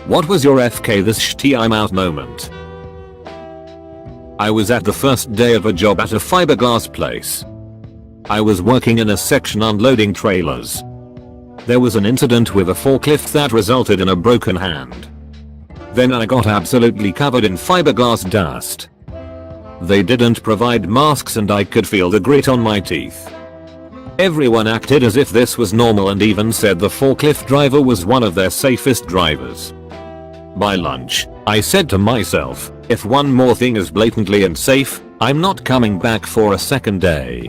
What was your FK this shitty I'm out moment? I was at the first day of a job at a fiberglass place. I was working in a section unloading trailers. There was an incident with a forklift that resulted in a broken hand. Then I got absolutely covered in fiberglass dust. They didn't provide masks and I could feel the grit on my teeth. Everyone acted as if this was normal and even said the forklift driver was one of their safest drivers. By lunch, I said to myself, if one more thing is blatantly unsafe, I'm not coming back for a second day.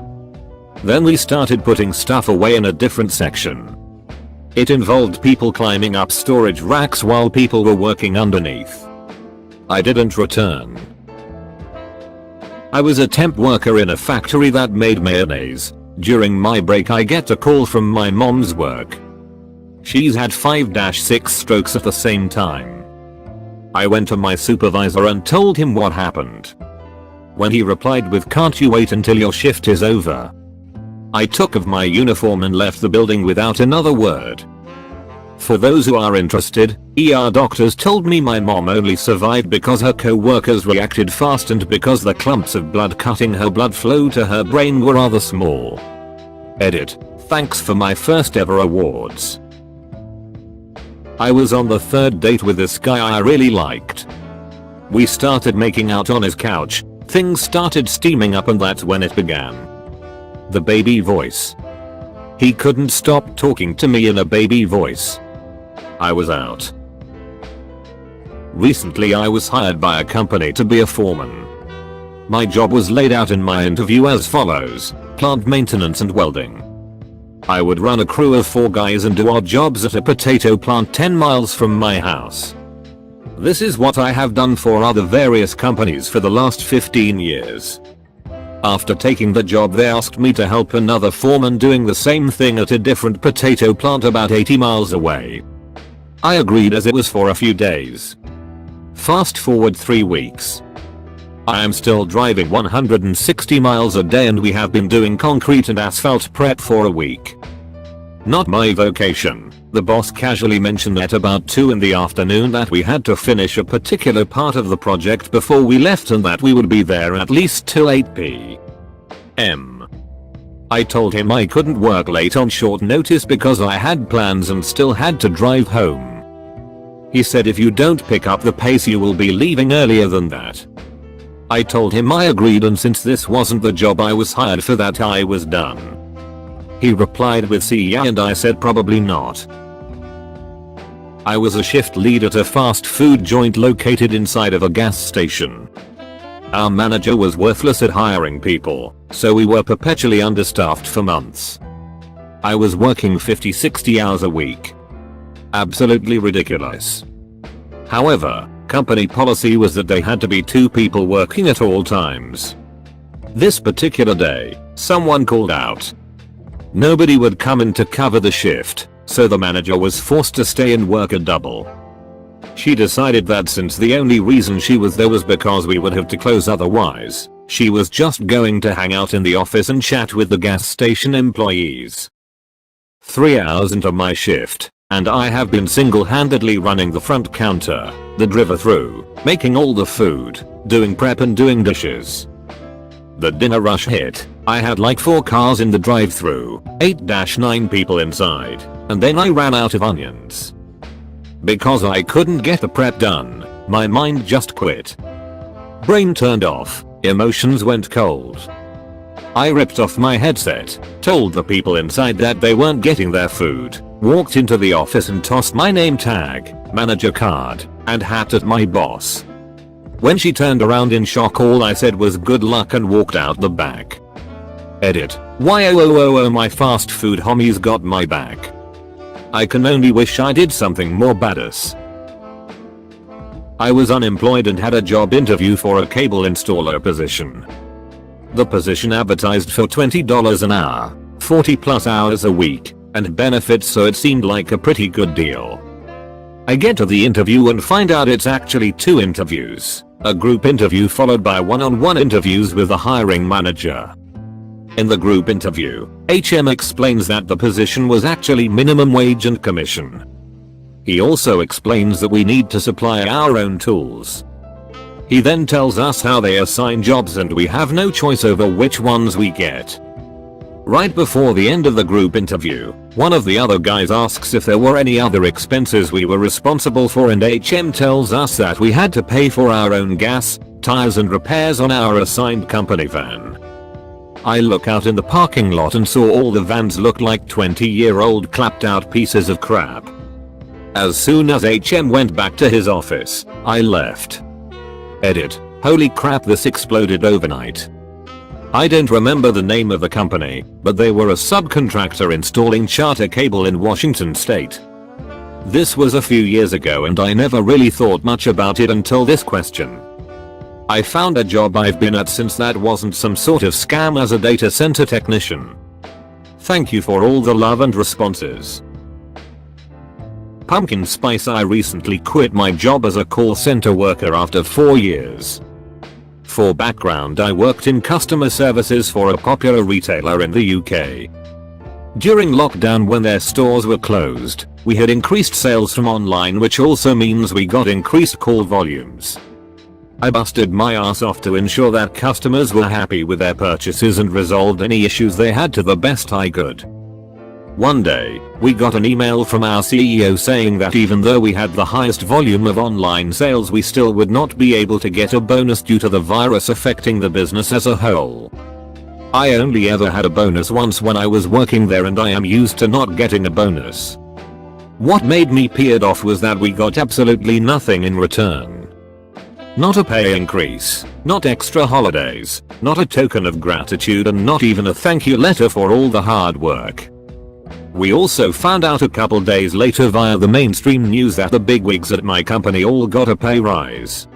Then we started putting stuff away in a different section. It involved people climbing up storage racks while people were working underneath. I didn't return. I was a temp worker in a factory that made mayonnaise. During my break I get a call from my mom's work. She's had 5-6 strokes at the same time. I went to my supervisor and told him what happened. When he replied with "Can't you wait until your shift is over?" I took off my uniform and left the building without another word. For those who are interested, ER doctors told me my mom only survived because her co-workers reacted fast and because the clumps of blood cutting her blood flow to her brain were rather small. Edit. Thanks for my first ever awards. I was on the third date with this guy I really liked. We started making out on his couch, things started steaming up and that's when it began. The baby voice. He couldn't stop talking to me in a baby voice. I was out. Recently I was hired by a company to be a foreman. My job was laid out in my interview as follows: plant maintenance and welding. I would run a crew of 4 guys and do odd jobs at a potato plant 10 miles from my house. This is what I have done for other various companies for the last 15 years. After taking the job they asked me to help another foreman doing the same thing at a different potato plant about 80 miles away. I agreed as it was for a few days. Fast forward 3 weeks. I am still driving 160 miles a day and we have been doing concrete and asphalt prep for a week. Not my vocation. The boss casually mentioned at about 2 in the afternoon that we had to finish a particular part of the project before we left and that we would be there at least till 8 p.m. I told him I couldn't work late on short notice because I had plans and still had to drive home. He said if you don't pick up the pace you will be leaving earlier than that. I told him I agreed and since this wasn't the job I was hired for that I was done. He replied with "see ya" and I said probably not. I was a shift lead at a fast food joint located inside of a gas station. Our manager was worthless at hiring people, so we were perpetually understaffed for months. I was working 50-60 hours a week. Absolutely ridiculous. However, company policy was that they had to be 2 people working at all times. This particular day, someone called out. Nobody would come in to cover the shift, so the manager was forced to stay and work a double. She decided that since the only reason she was there was because we would have to close otherwise, she was just going to hang out in the office and chat with the gas station employees. 3 hours into my shift, and I have been single-handedly running the front counter, the drive-through, making all the food, doing prep and doing dishes. The dinner rush hit. I had like 4 cars in the drive-through, 8-9 people inside, and then I ran out of onions. Because I couldn't get the prep done, my mind just quit. Brain turned off, emotions went cold. I ripped off my headset, told the people inside that they weren't getting their food, walked into the office and tossed my name tag, manager card, and hat at my boss. When she turned around in shock all I said was good luck and walked out the back. Edit. Why my fast food homies got my back. I can only wish I did something more badass. I was unemployed and had a job interview for a cable installer position. The position advertised for $20 an hour, 40 plus hours a week, and benefits, so it seemed like a pretty good deal. I get to the interview and find out it's actually 2 interviews, a group interview followed by one-on-one interviews with the hiring manager. In the group interview, HM explains that the position was actually minimum wage and commission. He also explains that we need to supply our own tools. He then tells us how they assign jobs and we have no choice over which ones we get. Right before the end of the group interview, one of the other guys asks if there were any other expenses we were responsible for, and HM tells us that we had to pay for our own gas, tires and repairs on our assigned company van. I look out in the parking lot and saw all the vans looked like 20-year-old clapped out pieces of crap. As soon as HM went back to his office, I left. Edit. Holy crap, this exploded overnight. I don't remember the name of the company, but they were a subcontractor installing charter cable in Washington state. This was a few years ago and I never really thought much about it until this question. I found a job I've been at since that wasn't some sort of scam as a data center technician. Thank you for all the love and responses. Pumpkin Spice. I recently quit my job as a call center worker after 4 years. For background, I worked in customer services for a popular retailer in the UK. During lockdown, when their stores were closed, we had increased sales from online, which also means we got increased call volumes. I busted my ass off to ensure that customers were happy with their purchases and resolved any issues they had to the best I could. One day, we got an email from our CEO saying that even though we had the highest volume of online sales, we still would not be able to get a bonus due to the virus affecting the business as a whole. I only ever had a bonus once when I was working there, and I am used to not getting a bonus. What made me peed off was that we got absolutely nothing in return. Not a pay increase, not extra holidays, not a token of gratitude, and not even a thank you letter for all the hard work. We also found out a couple days later via the mainstream news that the bigwigs at my company all got a pay rise.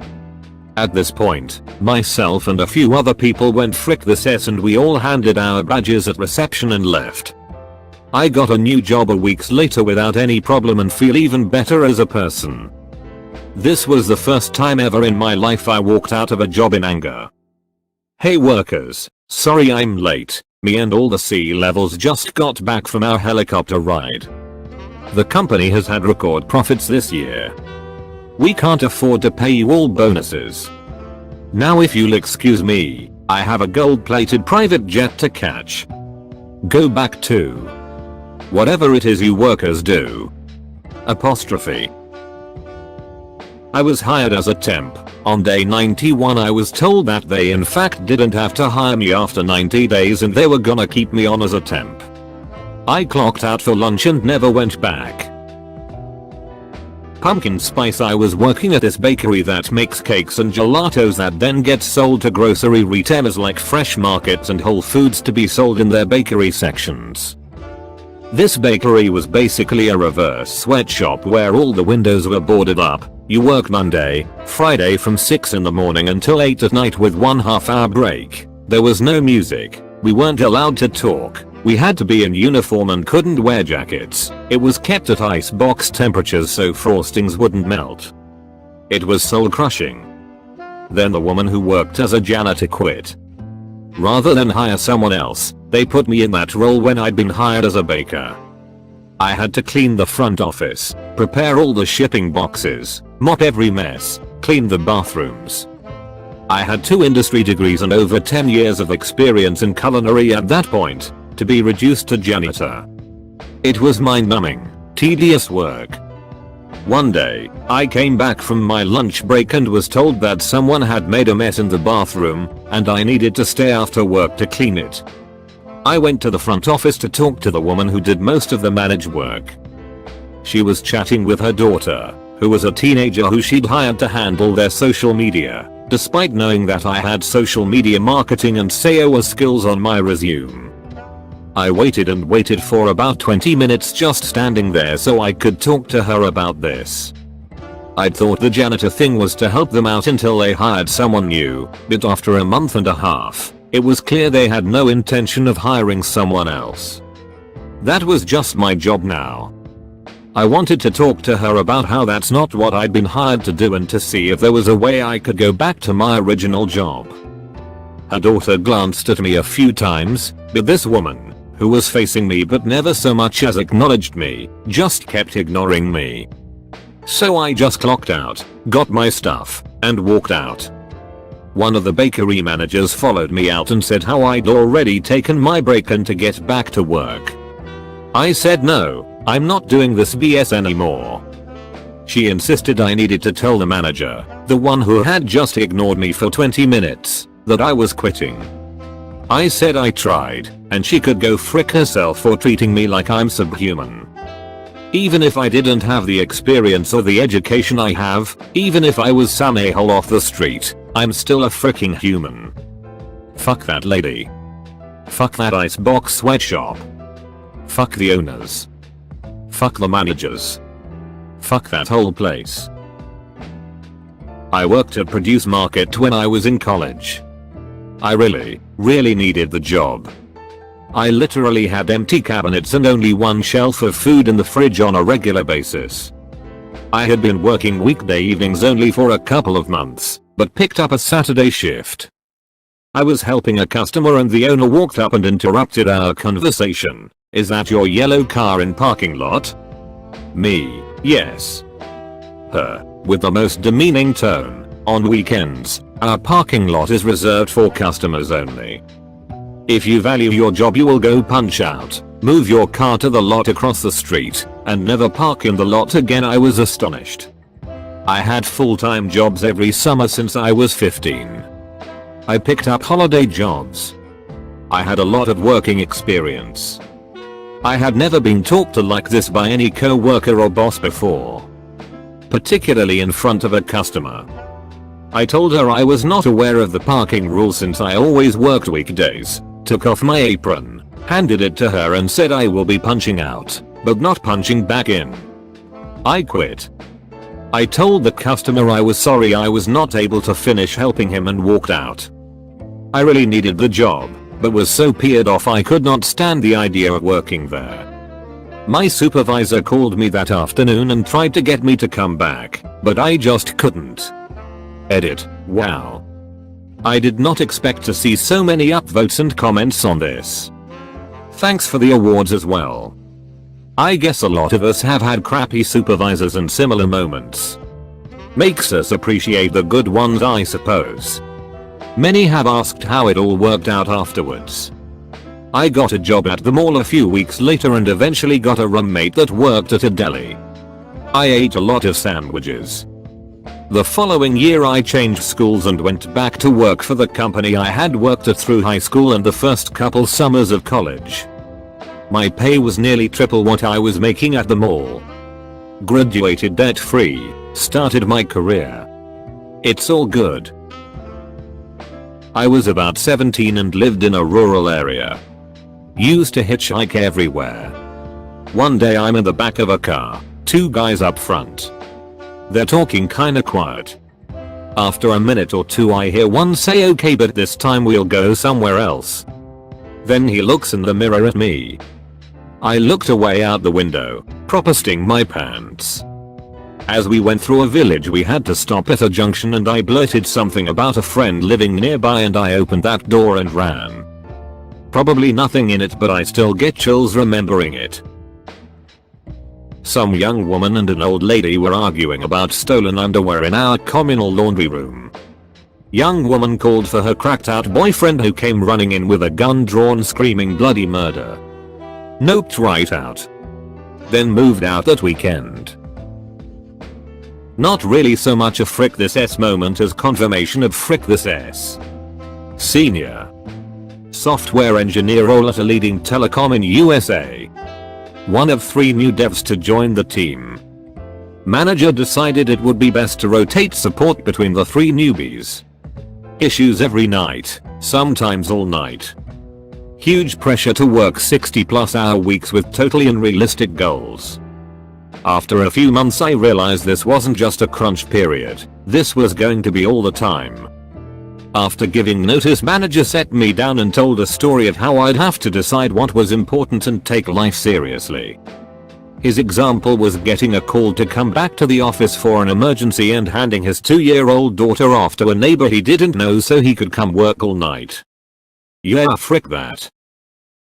At this point, myself and a few other people went frick this S and we all handed our badges at reception and left. I got a new job a week later without any problem and feel even better as a person. This was the first time ever in my life I walked out of a job in anger. Hey workers, sorry I'm late. Me and all the C-levels just got back from our helicopter ride. The company has had record profits this year. We can't afford to pay you all bonuses. Now if you'll excuse me, I have a gold-plated private jet to catch. Go back to whatever it is you workers do. Apostrophe. I was hired as a temp. On day 91 I was told that they in fact didn't have to hire me after 90 days and they were gonna keep me on as a temp. I clocked out for lunch and never went back. Pumpkin Spice. I was working at this bakery that makes cakes and gelatos that then get sold to grocery retailers like Fresh Markets and Whole Foods to be sold in their bakery sections. This bakery was basically a reverse sweatshop where all the windows were boarded up. You work Monday, Friday from 6 in the morning until 8 at night with 1 half-hour break. There was no music. We weren't allowed to talk. We had to be in uniform and couldn't wear jackets. It was kept at icebox temperatures so frostings wouldn't melt. It was soul crushing. Then the woman who worked as a janitor quit. Rather than hire someone else, they put me in that role when I'd been hired as a baker. I had to clean the front office, prepare all the shipping boxes, mop every mess, clean the bathrooms. I had 2 industry degrees and over 10 years of experience in culinary at that point, to be reduced to janitor. It was mind-numbing, tedious work. One day, I came back from my lunch break and was told that someone had made a mess in the bathroom, and I needed to stay after work to clean it. I went to the front office to talk to the woman who did most of the managed work. She was chatting with her daughter, who was a teenager who she'd hired to handle their social media, despite knowing that I had social media marketing and SEO skills on my resume. I waited and waited for about 20 minutes just standing there so I could talk to her about this. I'd thought the janitor thing was to help them out until they hired someone new, but after a month and a half, it was clear they had no intention of hiring someone else. That was just my job now. I wanted to talk to her about how that's not what I'd been hired to do and to see if there was a way I could go back to my original job. Her daughter glanced at me a few times, but this woman, who was facing me but never so much as acknowledged me, just kept ignoring me. So I just clocked out, got my stuff, and walked out. One of the bakery managers followed me out and said how I'd already taken my break and to get back to work. I said no, I'm not doing this BS anymore. She insisted I needed to tell the manager, the one who had just ignored me for 20 minutes, that I was quitting. I said I tried, and she could go frick herself for treating me like I'm subhuman. Even if I didn't have the experience or the education I have, even if I was some a-hole off the street, I'm still a fricking human. Fuck that lady. Fuck that icebox sweatshop. Fuck the owners. Fuck the managers. Fuck that whole place. I worked at Produce Market when I was in college. I really needed the job. I literally had empty cabinets and only one shelf of food in the fridge on a regular basis. I had been working weekday evenings only for a couple of months, but picked up a Saturday shift. I was helping a customer and the owner walked up and interrupted our conversation. "Is that your yellow car in parking lot?" Me, "Yes." Her, with the most demeaning tone, "On weekends, our parking lot is reserved for customers only. If you value your job you will go punch out, move your car to the lot across the street, and never park in the lot again." I was astonished. I had full-time jobs every summer since I was 15. I picked up holiday jobs. I had a lot of working experience. I had never been talked to like this by any co-worker or boss before. Particularly in front of a customer. I told her I was not aware of the parking rule since I always worked weekdays, took off my apron, handed it to her and said I will be punching out, but not punching back in. I quit. I told the customer I was sorry I was not able to finish helping him and walked out. I really needed the job, but was so peed off I could not stand the idea of working there. My supervisor called me that afternoon and tried to get me to come back, but I just couldn't. Edit. Wow. I did not expect to see so many upvotes and comments on this. Thanks for the awards as well. I guess a lot of us have had crappy supervisors and similar moments. Makes us appreciate the good ones, I suppose. Many have asked how it all worked out afterwards. I got a job at the mall a few weeks later and eventually got a roommate that worked at a deli. I ate a lot of sandwiches. The following year I changed schools and went back to work for the company I had worked at through high school and the first couple summers of college. My pay was nearly triple what I was making at the mall. Graduated debt free, started my career. It's all good. I was about 17 and lived in a rural area. Used to hitchhike everywhere. One day I'm in the back of a car, two guys up front. They're talking kinda quiet. After a minute or two I hear one say, "Okay, but this time we'll go somewhere else." Then he looks in the mirror at me. I looked away out the window, proper sting my pants. As we went through a village we had to stop at a junction and I blurted something about a friend living nearby and I opened that door and ran. Probably nothing in it but I still get chills remembering it. Some young woman and an old lady were arguing about stolen underwear in our communal laundry room. Young woman called for her cracked out boyfriend who came running in with a gun drawn screaming bloody murder. Noped right out. Then moved out that weekend. Not really so much a frick this S moment as confirmation of frick this S. Senior. Software engineer role at a leading telecom in USA. One of 3 new devs to join the team. Manager decided it would be best to rotate support between the 3 newbies. Issues every night, sometimes all night. Huge pressure to work 60+ hour weeks with totally unrealistic goals. After a few months I realized this wasn't just a crunch period, this was going to be all the time. After giving notice, manager set me down and told a story of how I'd have to decide what was important and take life seriously. His example was getting a call to come back to the office for an emergency and handing his 2-year-old daughter off to a neighbor he didn't know so he could come work all night. Yeah, frick that.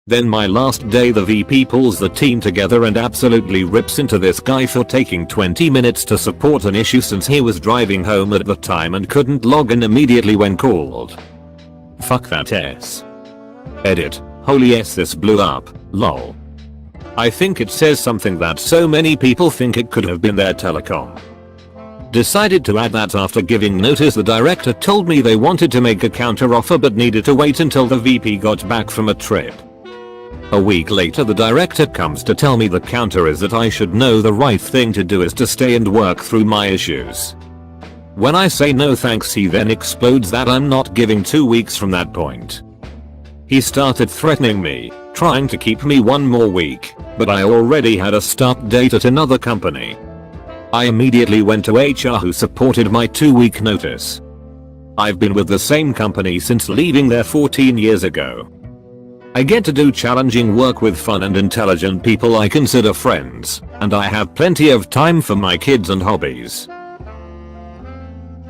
Then my last day the VP pulls the team together and absolutely rips into this guy for taking 20 minutes to support an issue since he was driving home at the time and couldn't log in immediately when called. Fuck that S. Edit. Holy S, this blew up, lol. I think it says something that so many people think it could have been their telecom. Decided to add that after giving notice. The director told me they wanted to make a counter offer but needed to wait until the VP got back from a trip. A week later the director comes to tell me the counter is that I should know the right thing to do is to stay and work through my issues. When I say no thanks, he then explodes that I'm not giving 2 weeks from that point. He started threatening me, trying to keep me one more week, but I already had a start date at another company. I immediately went to HR who supported my 2-week notice. I've been with the same company since leaving there 14 years ago. I get to do challenging work with fun and intelligent people I consider friends, and I have plenty of time for my kids and hobbies.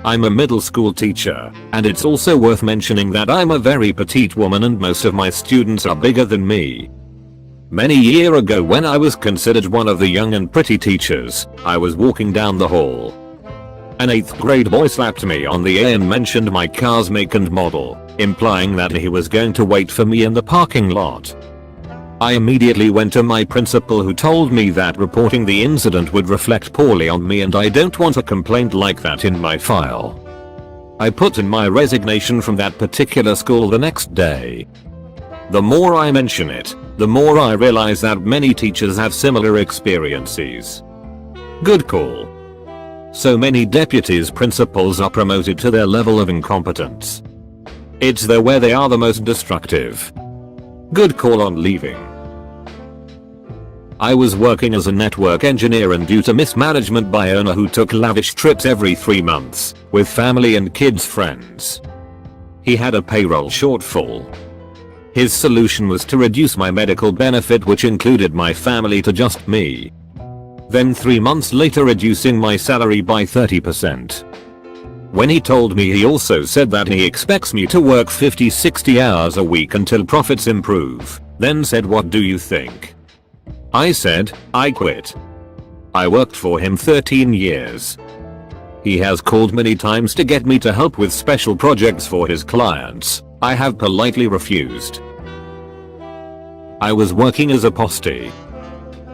I'm a middle school teacher, and it's also worth mentioning that I'm a very petite woman and most of my students are bigger than me. Many years ago when I was considered one of the young and pretty teachers, I was walking down the hall. An 8th grade boy slapped me on the ear and mentioned my car's make and model, implying that he was going to wait for me in the parking lot. I immediately went to my principal who told me that reporting the incident would reflect poorly on me and I don't want a complaint like that in my file. I put in my resignation from that particular school the next day. The more I mention it, the more I realize that many teachers have similar experiences. Good call. So many deputies principals are promoted to their level of incompetence. It's there where they are the most destructive. Good call on leaving. I was working as a network engineer and due to mismanagement by owner who took lavish trips every 3 months, with family and kids friends. He had a payroll shortfall. His solution was to reduce my medical benefit which included my family to just me. Then 3 months later reducing my salary by 30%. When he told me he also said that he expects me to work 50-60 hours a week until profits improve, then said what do you think? I said, I quit. I worked for him 13 years. He has called many times to get me to help with special projects for his clients. I have politely refused. I was working as a postie.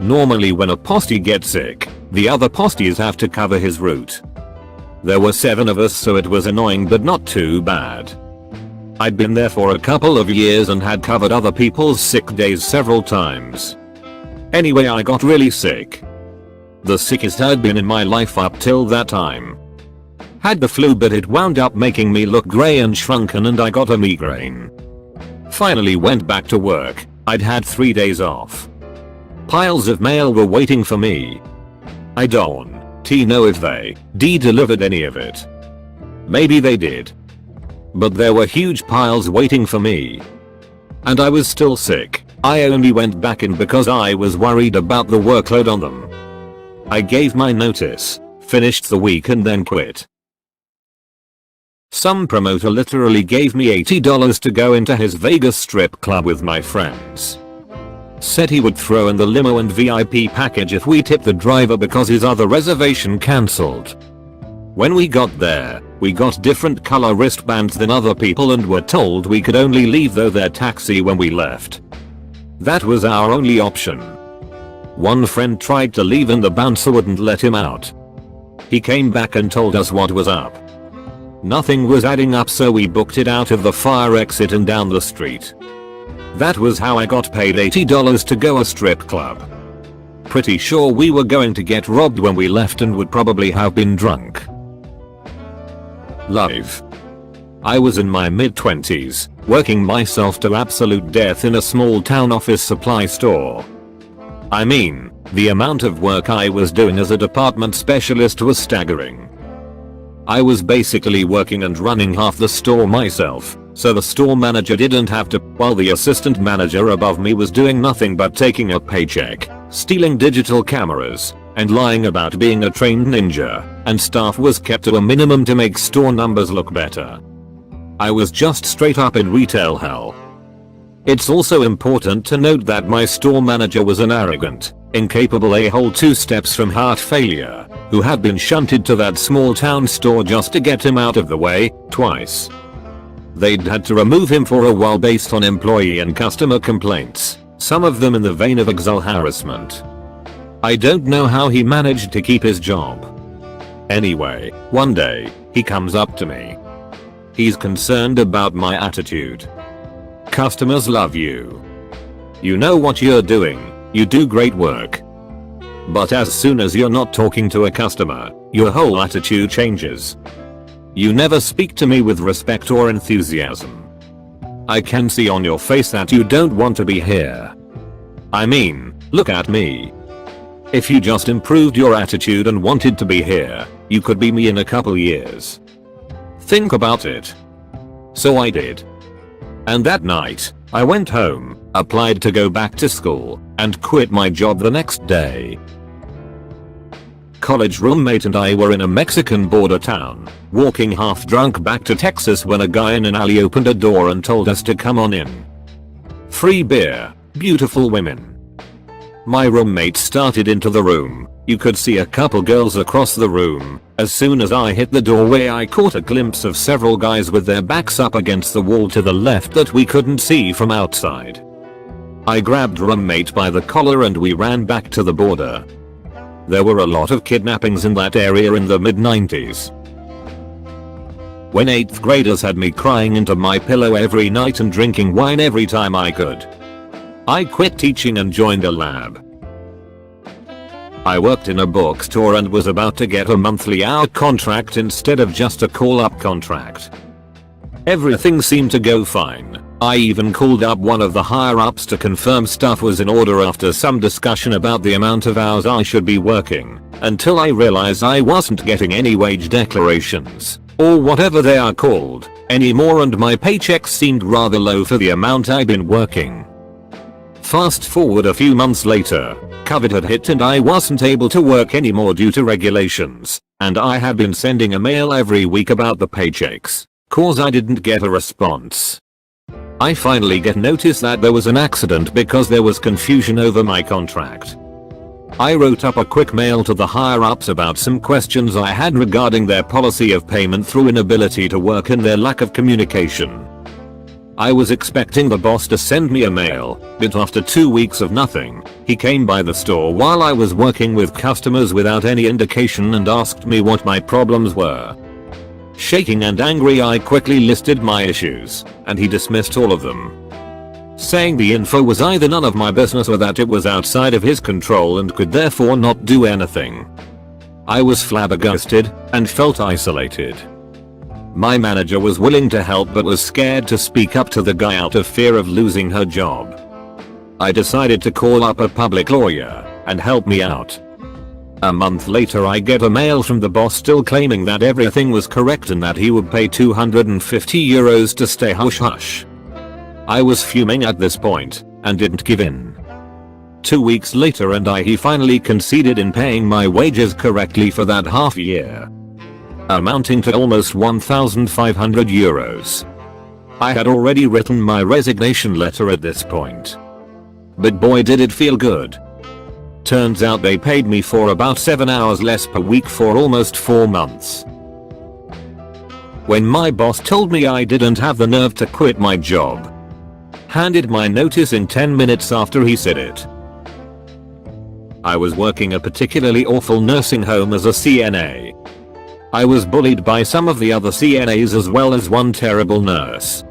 Normally when a postie gets sick, the other posties have to cover his route. There were 7 of us so it was annoying but not too bad. I'd been there for a couple of years and had covered other people's sick days several times. Anyway, I got really sick. The sickest I'd been in my life up till that time. Had the flu but it wound up making me look grey and shrunken and I got a migraine. Finally went back to work. I'd had 3 days off. Piles of mail were waiting for me. I don't know if they delivered any of it. Maybe they did. But there were huge piles waiting for me. And I was still sick. I only went back in because I was worried about the workload on them. I gave my notice, finished the week and then quit. Some promoter literally gave me $80 to go into his Vegas strip club with my friends. Said he would throw in the limo and VIP package if we tipped the driver because his other reservation cancelled. When we got there, we got different color wristbands than other people and were told we could only leave their taxi when we left. That was our only option. One friend tried to leave and the bouncer wouldn't let him out. He came back and told us what was up. Nothing was adding up so we booked it out of the fire exit and down the street. That was how I got paid $80 to go a strip club. Pretty sure we were going to get robbed when we left and would probably have been drunk. Live. I was in my mid-20s, working myself to absolute death in a small town office supply store. I mean, the amount of work I was doing as a department specialist was staggering. I was basically working and running half the store myself, so the store manager didn't have to, while the assistant manager above me was doing nothing but taking a paycheck, stealing digital cameras, and lying about being a trained ninja, and staff was kept to a minimum to make store numbers look better. I was just straight up in retail hell. It's also important to note that my store manager was an arrogant, incapable a-hole 2 steps from heart failure, who had been shunted to that small town store just to get him out of the way, twice. They'd had to remove him for a while based on employee and customer complaints, some of them in the vein of exile harassment. I don't know how he managed to keep his job. Anyway, one day, he comes up to me. He's concerned about my attitude. Customers love you. You know what you're doing, you do great work. But as soon as you're not talking to a customer, your whole attitude changes. You never speak to me with respect or enthusiasm. I can see on your face that you don't want to be here. I mean, look at me. If you just improved your attitude and wanted to be here, you could be me in a couple years. Think about it. So I did. And that night, I went home, applied to go back to school, and quit my job the next day. College roommate and I were in a Mexican border town, walking half drunk back to Texas when a guy in an alley opened a door and told us to come on in. Free beer, beautiful women. My roommate started into the room. You could see a couple girls across the room. As soon as I hit the doorway, I caught a glimpse of several guys with their backs up against the wall to the left that we couldn't see from outside. I grabbed roommate by the collar and we ran back to the border. There were a lot of kidnappings in that area in the mid-90s. When 8th graders had me crying into my pillow every night and drinking wine every time I could. I quit teaching and joined a lab. I worked in a bookstore and was about to get a monthly hour contract instead of just a call-up contract. Everything seemed to go fine. I even called up one of the higher-ups to confirm stuff was in order after some discussion about the amount of hours I should be working, until I realized I wasn't getting any wage declarations, or whatever they are called, anymore, and my paychecks seemed rather low for the amount I'd been working. Fast forward a few months later, COVID had hit and I wasn't able to work anymore due to regulations, and I had been sending a mail every week about the paychecks, cause I didn't get a response. I finally get notice that there was an accident because there was confusion over my contract. I wrote up a quick mail to the higher ups about some questions I had regarding their policy of payment through inability to work and their lack of communication. I was expecting the boss to send me a mail, but after 2 weeks of nothing, he came by the store while I was working with customers without any indication and asked me what my problems were. Shaking and angry, I quickly listed my issues, and he dismissed all of them, saying the info was either none of my business or that it was outside of his control and could therefore not do anything. I was flabbergasted and felt isolated. My manager was willing to help but was scared to speak up to the guy out of fear of losing her job. I decided to call up a public lawyer and help me out. A month later, I get a mail from the boss still claiming that everything was correct and that he would pay €250 to stay hush hush. I was fuming at this point and didn't give in. 2 weeks later and he finally conceded in paying my wages correctly for that half year, amounting to almost €1,500. I had already written my resignation letter at this point. But boy did it feel good. Turns out they paid me for about 7 hours less per week for almost 4 months. When my boss told me I didn't have the nerve to quit my job, handed my notice in 10 minutes after he said it. I was working a particularly awful nursing home as a CNA. I was bullied by some of the other CNAs as well as one terrible nurse.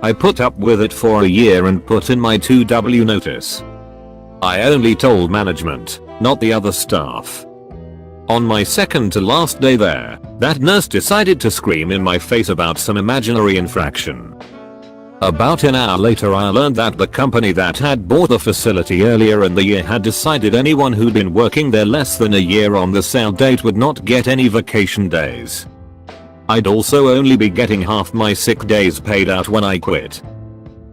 I put up with it for a year and put in my 2W notice. I only told management, not the other staff. On my second to last day there, that nurse decided to scream in my face about some imaginary infraction. About an hour later, I learned that the company that had bought the facility earlier in the year had decided anyone who'd been working there less than a year on the sale date would not get any vacation days. I'd also only be getting half my sick days paid out when I quit.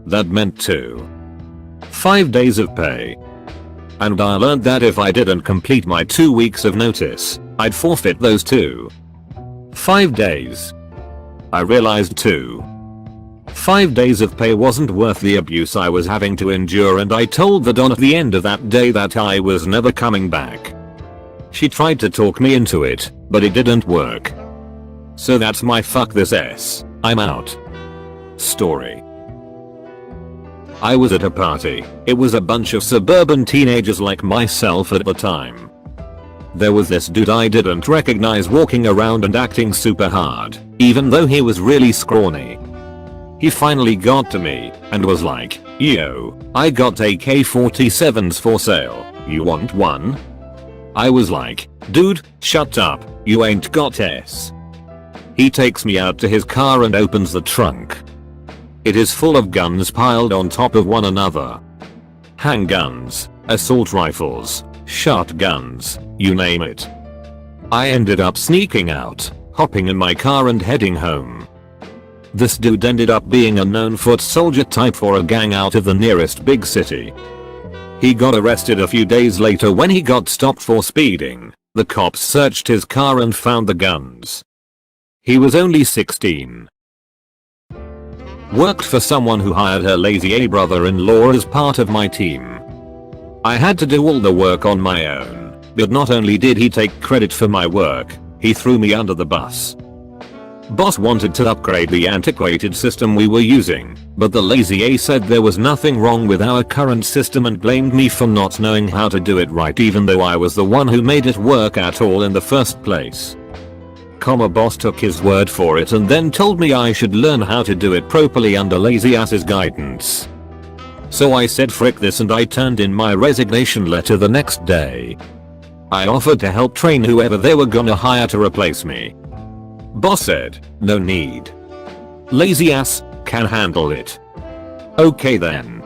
That meant 5 days of pay. And I learned that if I didn't complete my 2 weeks of notice, I'd forfeit those 5 days. I realized 5 days of pay wasn't worth the abuse I was having to endure, and I told the Don at the end of that day that I was never coming back. She tried to talk me into it, but it didn't work. So that's my fuck this S, I'm out story. I was at a party. It was a bunch of suburban teenagers like myself at the time. There was this dude I didn't recognize walking around and acting super hard, even though he was really scrawny. He finally got to me and was like, "Yo, I got AK-47s for sale, you want one?" I was like, "Dude, shut up, you ain't got S." He takes me out to his car and opens the trunk. It is full of guns piled on top of one another. Handguns, assault rifles, shotguns, you name it. I ended up sneaking out, hopping in my car and heading home. This dude ended up being a known foot soldier type for a gang out of the nearest big city. He got arrested a few days later when he got stopped for speeding. The cops searched his car and found the guns. He was only 16. Worked for someone who hired her lazy A brother-in-law as part of my team. I had to do all the work on my own, but not only did he take credit for my work, he threw me under the bus. Boss wanted to upgrade the antiquated system we were using, but the lazy A said there was nothing wrong with our current system and blamed me for not knowing how to do it right, even though I was the one who made it work at all in the first place. Boss took his word for it and then told me I should learn how to do it properly under lazy ass's guidance. So I said frick this and I turned in my resignation letter the next day. I offered to help train whoever they were gonna hire to replace me. Boss said, "No need. Lazy ass can handle it." Okay then.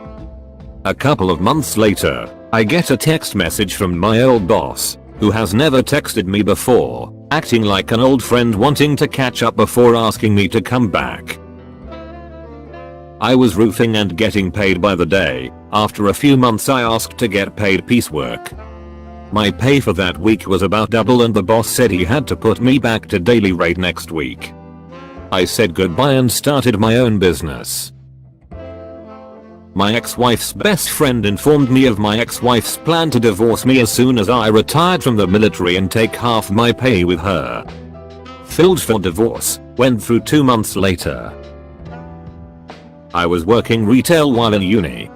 A couple of months later, I get a text message from my old boss, who has never texted me before, acting like an old friend wanting to catch up before asking me to come back. I was roofing and getting paid by the day. After a few months I asked to get paid piecework. My pay for that week was about double and the boss said he had to put me back to daily rate next week. I said goodbye and started my own business. My ex-wife's best friend informed me of my ex-wife's plan to divorce me as soon as I retired from the military and take half my pay with her. Filed for divorce, went through 2 months later. I was working retail while in uni.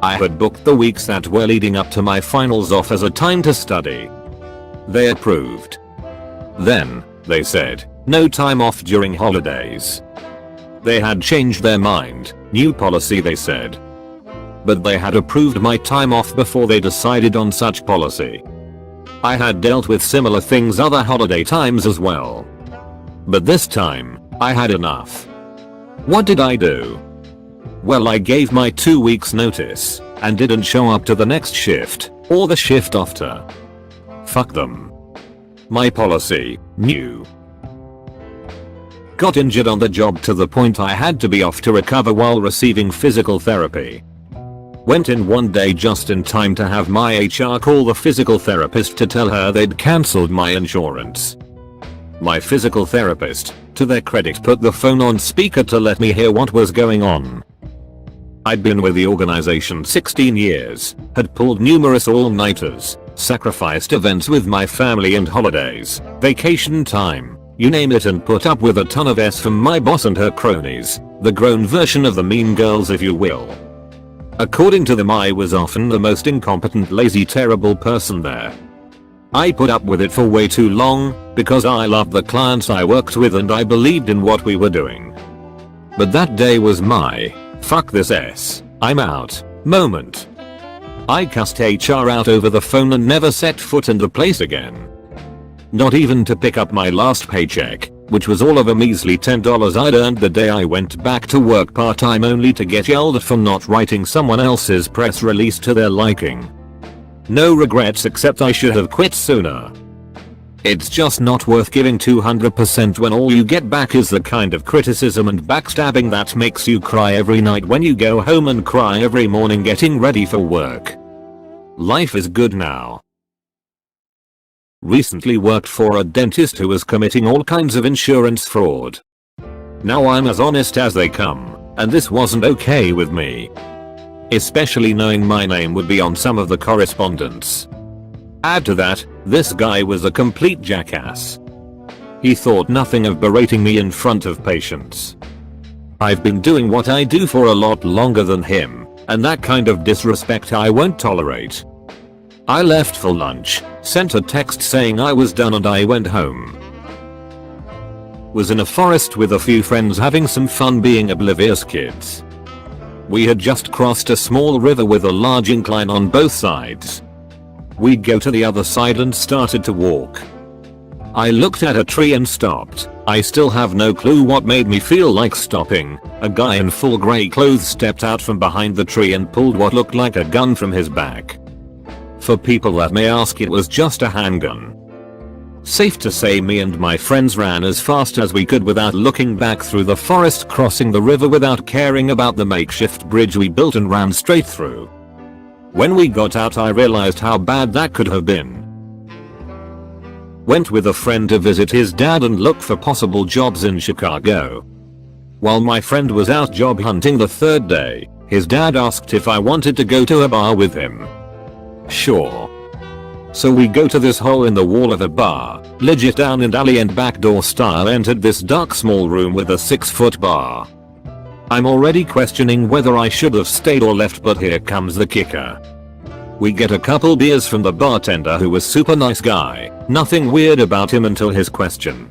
I had booked the weeks that were leading up to my finals off as a time to study. They approved. Then, they said, no time off during holidays. They had changed their mind, new policy they said. But they had approved my time off before they decided on such policy. I had dealt with similar things other holiday times as well. But this time, I had enough. What did I do? Well, I gave my 2 weeks notice, and didn't show up to the next shift, or the shift after. Fuck them. My policy, new. Got injured on the job to the point I had to be off to recover while receiving physical therapy. Went in one day just in time to have my HR call the physical therapist to tell her they'd cancelled my insurance. My physical therapist, to their credit, put the phone on speaker to let me hear what was going on. I'd been with the organization 16 years, had pulled numerous all-nighters, sacrificed events with my family and holidays, vacation time, you name it, and put up with a ton of S from my boss and her cronies, the grown version of the mean girls if you will. According to them, I was often the most incompetent, lazy, terrible person there. I put up with it for way too long, because I loved the clients I worked with and I believed in what we were doing. But that day was my fuck this S, I'm out moment. I cussed HR out over the phone and never set foot in the place again. Not even to pick up my last paycheck, which was all of a measly $10 I'd earned the day I went back to work part-time, only to get yelled at for not writing someone else's press release to their liking. No regrets, except I should have quit sooner. It's just not worth giving 200% when all you get back is the kind of criticism and backstabbing that makes you cry every night when you go home and cry every morning getting ready for work. Life is good now. Recently worked for a dentist who was committing all kinds of insurance fraud. Now I'm as honest as they come, and this wasn't okay with me. Especially knowing my name would be on some of the correspondence. Add to that, this guy was a complete jackass. He thought nothing of berating me in front of patients. I've been doing what I do for a lot longer than him, and that kind of disrespect I won't tolerate. I left for lunch, sent a text saying I was done, and I went home. Was in a forest with a few friends having some fun being oblivious kids. We had just crossed a small river with a large incline on both sides. We'd go to the other side and started to walk. I looked at a tree and stopped. I still have no clue what made me feel like stopping. A guy in full grey clothes stepped out from behind the tree and pulled what looked like a gun from his back. For people that may ask, it was just a handgun. Safe to say me and my friends ran as fast as we could without looking back through the forest, crossing the river without caring about the makeshift bridge we built, and ran straight through. When we got out, I realized how bad that could have been. Went with a friend to visit his dad and look for possible jobs in Chicago. While my friend was out job hunting the third day, his dad asked if I wanted to go to a bar with him. Sure. So we go to this hole in the wall of a bar, legit down and alley and backdoor style, entered this dark small room with a 6-foot bar. I'm already questioning whether I should have stayed or left, but here comes the kicker. We get a couple beers from the bartender, who was super nice guy, nothing weird about him until his question.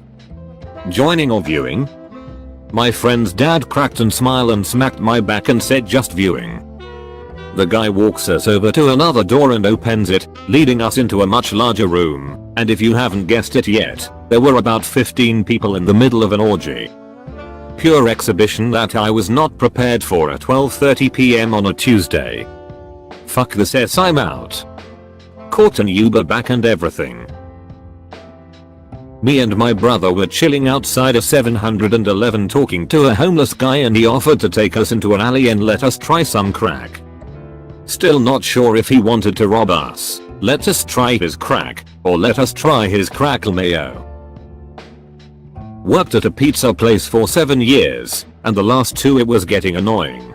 Joining or viewing? My friend's dad cracked and smiled and smacked my back and said just viewing. The guy walks us over to another door and opens it, leading us into a much larger room, and if you haven't guessed it yet, there were about 15 people in the middle of an orgy. Pure exhibition that I was not prepared for at 12:30 PM on a Tuesday. Fuck this S, I'm out. Caught an Uber back and everything. Me and my brother were chilling outside a 711 talking to a homeless guy, and he offered to take us into an alley and let us try some crack. Still not sure if he wanted to rob us, let us try his crack, or let us try his crackle mayo. Worked at a pizza place for 7 years, and the last 2 it was getting annoying.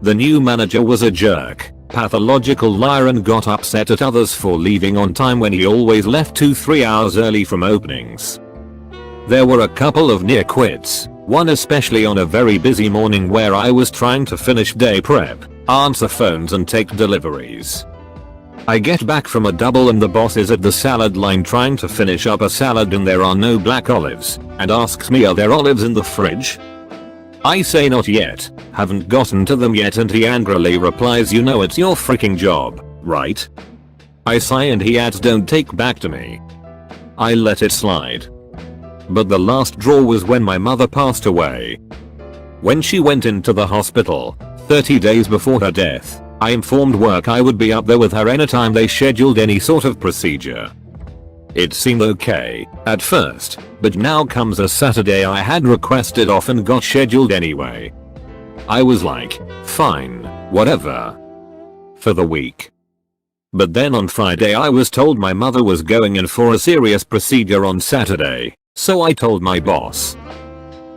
The new manager was a jerk, pathological liar, and got upset at others for leaving on time when he always left 2-3 hours early from openings. There were a couple of near quits, one especially on a very busy morning where I was trying to finish day prep, answer phones and take deliveries. I get back from a double and the boss is at the salad line trying to finish up a salad and there are no black olives, and asks me, are there olives in the fridge? I say not yet, haven't gotten to them yet, and he angrily replies, you know it's your freaking job, right? I sigh and he adds, don't take back to me. I let it slide. But the last draw was when my mother passed away. When she went into the hospital, 30 days before her death, I informed work I would be up there with her anytime they scheduled any sort of procedure. It seemed okay at first, but now comes a Saturday I had requested off and got scheduled anyway. I was like, fine, whatever. For the week. But then on Friday I was told my mother was going in for a serious procedure on Saturday, so I told my boss.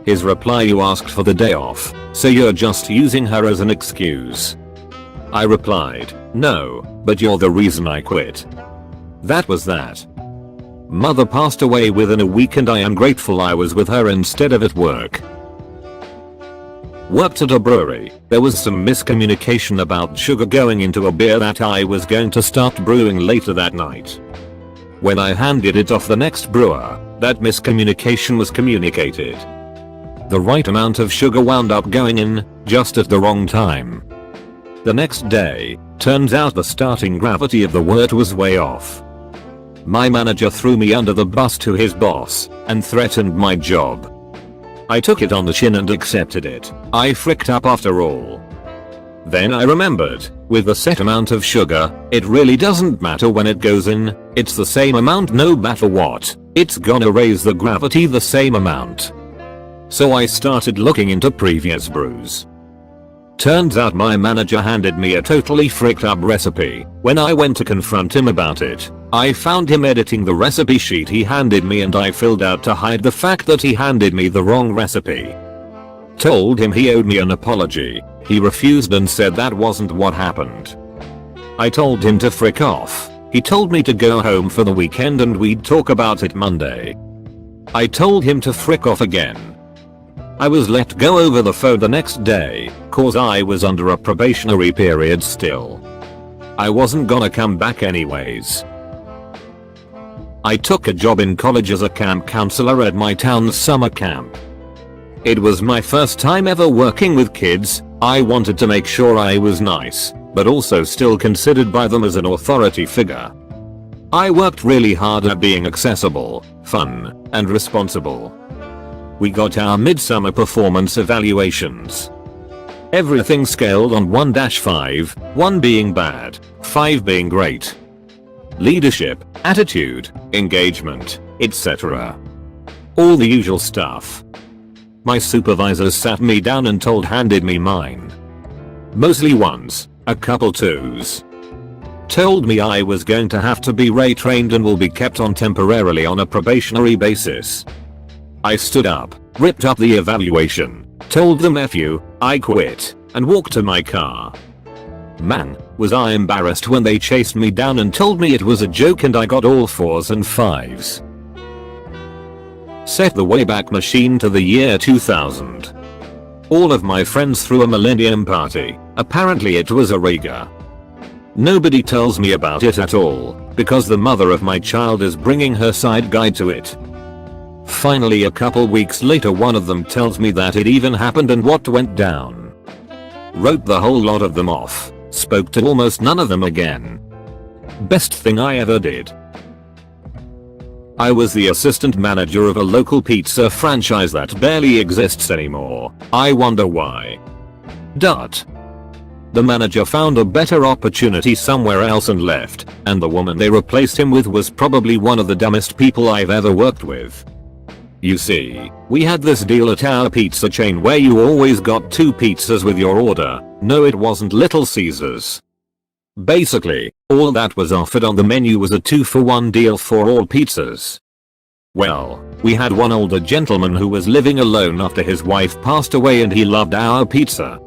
His reply, you asked for the day off, so you're just using her as an excuse. I replied, no, but you're the reason I quit. That was that. Mother passed away within a week and I am grateful I was with her instead of at work. Worked at a brewery. There was some miscommunication about sugar going into a beer that I was going to start brewing later that night. When I handed it off the next brewer, that miscommunication was communicated. The right amount of sugar wound up going in, just at the wrong time. The next day, turns out the starting gravity of the wort was way off. My manager threw me under the bus to his boss, and threatened my job. I took it on the chin and accepted it. I fricked up after all. Then I remembered, with the set amount of sugar, it really doesn't matter when it goes in, it's the same amount no matter what, it's gonna raise the gravity the same amount. So I started looking into previous brews. Turns out my manager handed me a totally fricked up recipe. When I went to confront him about it, I found him editing the recipe sheet he handed me and I filled out to hide the fact that he handed me the wrong recipe. Told him he owed me an apology. He refused and said that wasn't what happened. I told him to frick off. He told me to go home for the weekend and we'd talk about it Monday. I told him to frick off again. I was let go over the phone the next day, cause I was under a probationary period still. I wasn't gonna come back anyways. I took a job in college as a camp counselor at my town's summer camp. It was my first time ever working with kids. I wanted to make sure I was nice, but also still considered by them as an authority figure. I worked really hard at being accessible, fun, and responsible. We got our midsummer performance evaluations. Everything scaled on 1-5, 1 being bad, 5 being great. Leadership, attitude, engagement, etc. All the usual stuff. My supervisors sat me down and handed me mine. Mostly 1s, a couple 2s. Told me I was going to have to be retrained and will be kept on temporarily on a probationary basis. I stood up, ripped up the evaluation, told them F you, I quit, and walked to my car. Man, was I embarrassed when they chased me down and told me it was a joke and I got all 4s and 5s. Set the Wayback Machine to the year 2000. All of my friends threw a millennium party. Apparently it was a Rega. Nobody tells me about it at all, because the mother of my child is bringing her side guy to it. Finally a couple weeks later one of them tells me that it even happened and what went down. Wrote the whole lot of them off, spoke to almost none of them again. Best thing I ever did. I was the assistant manager of a local pizza franchise that barely exists anymore. I wonder why. The manager found a better opportunity somewhere else and left, and the woman they replaced him with was probably one of the dumbest people I've ever worked with. You see, we had this deal at our pizza chain where you always got 2 pizzas with your order. No, it wasn't Little Caesars. Basically, all that was offered on the menu was a 2-for-1 deal for all pizzas. Well, we had one older gentleman who was living alone after his wife passed away and he loved our pizza.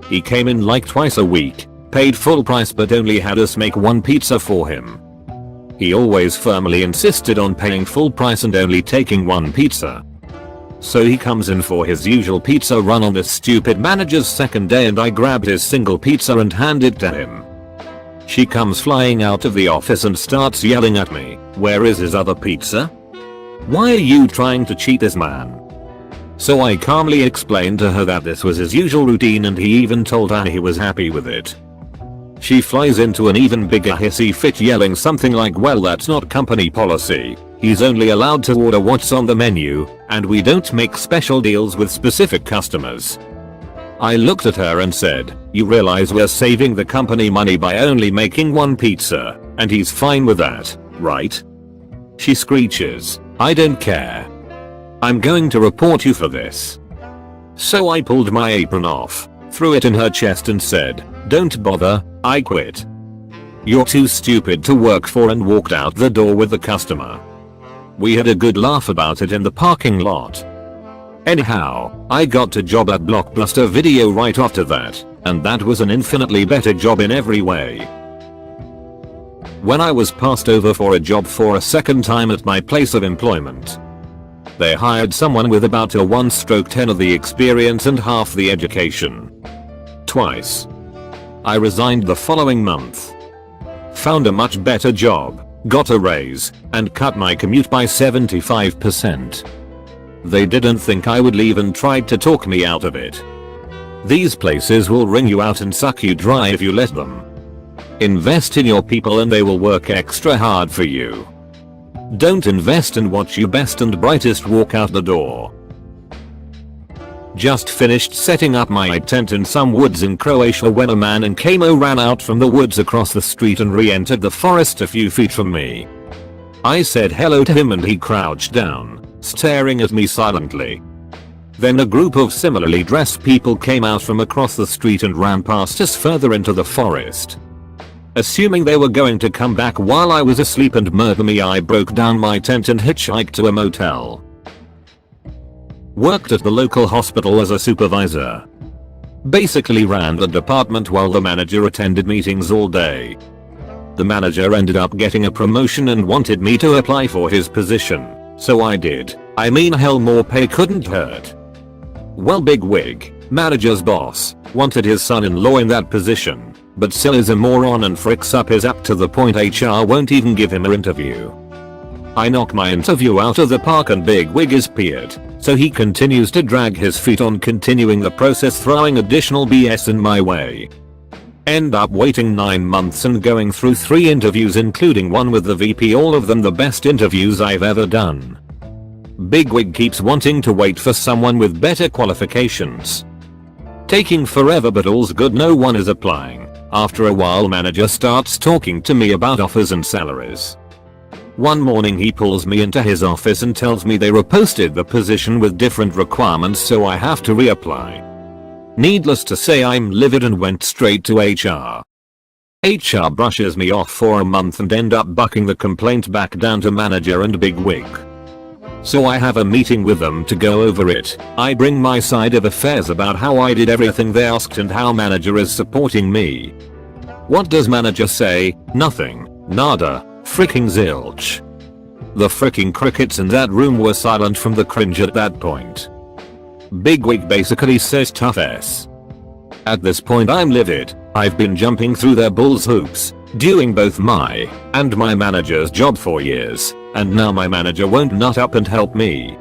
He came in like twice a week, paid full price but only had us make 1 pizza for him. He always firmly insisted on paying full price and only taking 1 pizza. So he comes in for his usual pizza run on this stupid manager's second day and I grabbed his single pizza and handed it to him. She comes flying out of the office and starts yelling at me, "Where is his other pizza? Why are you trying to cheat this man?" So I calmly explained to her that this was his usual routine and he even told her he was happy with it. She flies into an even bigger hissy fit yelling something like, "Well, that's not company policy. He's only allowed to order what's on the menu, and we don't make special deals with specific customers." I looked at her and said, "You realize we're saving the company money by only making 1 pizza, and he's fine with that, right?" She screeches, "I don't care. I'm going to report you for this." So I pulled my apron off, threw it in her chest and said, "Don't bother, I quit. You're too stupid to work for," and walked out the door with the customer. We had a good laugh about it in the parking lot. Anyhow, I got a job at Blockbuster Video right after that, and that was an infinitely better job in every way. When I was passed over for a job for a second time at my place of employment, they hired someone with about a 1/10 of the experience and half the education. Twice. I resigned the following month. Found a much better job, got a raise, and cut my commute by 75%. They didn't think I would leave and tried to talk me out of it. These places will wring you out and suck you dry if you let them. Invest in your people and they will work extra hard for you. Don't invest and watch your best and brightest walk out the door. Just finished setting up my tent in some woods in Croatia when a man in camo ran out from the woods across the street and re-entered the forest a few feet from me. I said hello to him and he crouched down, staring at me silently. Then a group of similarly dressed people came out from across the street and ran past us further into the forest. Assuming they were going to come back while I was asleep and murder me, I broke down my tent and hitchhiked to a motel. Worked at the local hospital as a supervisor. Basically ran the department while the manager attended meetings all day. The manager ended up getting a promotion and wanted me to apply for his position, so I did. I mean, hell, more pay couldn't hurt. Well, big wig, manager's boss, wanted his son-in-law in that position, but still is a moron and fricks up his act to the point HR won't even give him an interview. I knock my interview out of the park and big wig is peered, so he continues to drag his feet on continuing the process, throwing additional BS in my way. End up waiting 9 months and going through 3 interviews, including one with the VP, all of them the best interviews I've ever done. Bigwig keeps wanting to wait for someone with better qualifications. Taking forever, but all's good, no one is applying. After a while, manager starts talking to me about offers and salaries. One morning he pulls me into his office and tells me they reposted the position with different requirements, so I have to reapply. Needless to say, I'm livid and went straight to HR. HR brushes me off for a month and end up bucking the complaint back down to manager and bigwig. So I have a meeting with them to go over it. I bring my side of affairs about how I did everything they asked and how manager is supporting me. What does manager say? Nothing. Nada. Freaking zilch. The freaking crickets in that room were silent from the cringe at that point. Bigwig basically says tough ass. At this point I'm livid. I've been jumping through their bull's hoops, doing both my and my manager's job for years, and now my manager won't nut up and help me.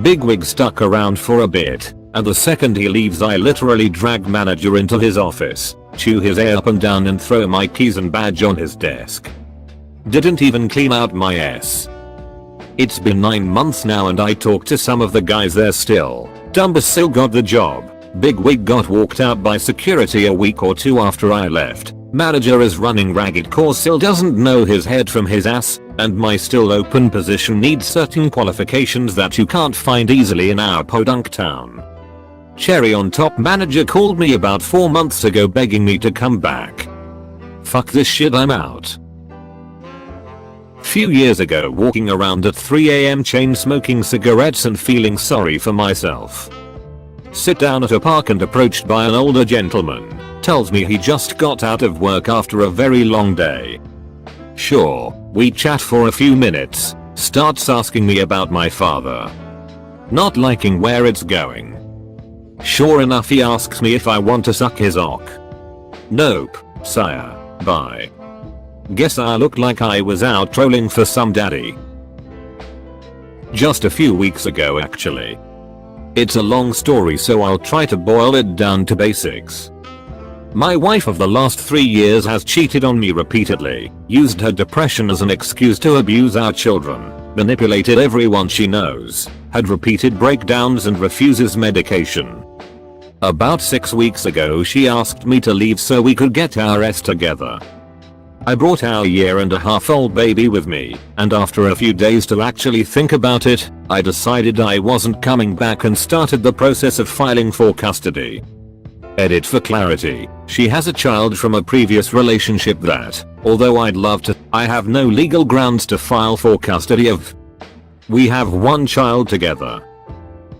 Bigwig stuck around for a bit, and the second he leaves I literally drag manager into his office, chew his ear up and down and throw my keys and badge on his desk. Didn't even clean out my ass. It's been 9 months now and I talked to some of the guys there still. Dumba still got the job. Bigwig got walked out by security a week or 2 after I left. Manager is running ragged cause still doesn't know his head from his ass, and my still open position needs certain qualifications that you can't find easily in our podunk town. Cherry on top, manager called me about 4 months ago begging me to come back. Fuck this shit, I'm out. Few years ago, walking around at 3 AM chain smoking cigarettes and feeling sorry for myself. Sit down at a park and approached by an older gentleman. Tells me he just got out of work after a very long day. Sure, we chat for a few minutes. Starts asking me about my father. Not liking where it's going. Sure enough, he asks me if I want to suck his ock. Nope, sire. Bye. Guess I looked like I was out trolling for some daddy. Just a few weeks ago actually. It's a long story, so I'll try to boil it down to basics. My wife of the last 3 years has cheated on me repeatedly, used her depression as an excuse to abuse our children, manipulated everyone she knows, had repeated breakdowns and refuses medication. About 6 weeks ago she asked me to leave so we could get our S together. I brought our 1.5-year-old baby with me, and after a few days to actually think about it, I decided I wasn't coming back and started the process of filing for custody. Edit for clarity, she has a child from a previous relationship that, although I'd love to, I have no legal grounds to file for custody of. We have 1 child together.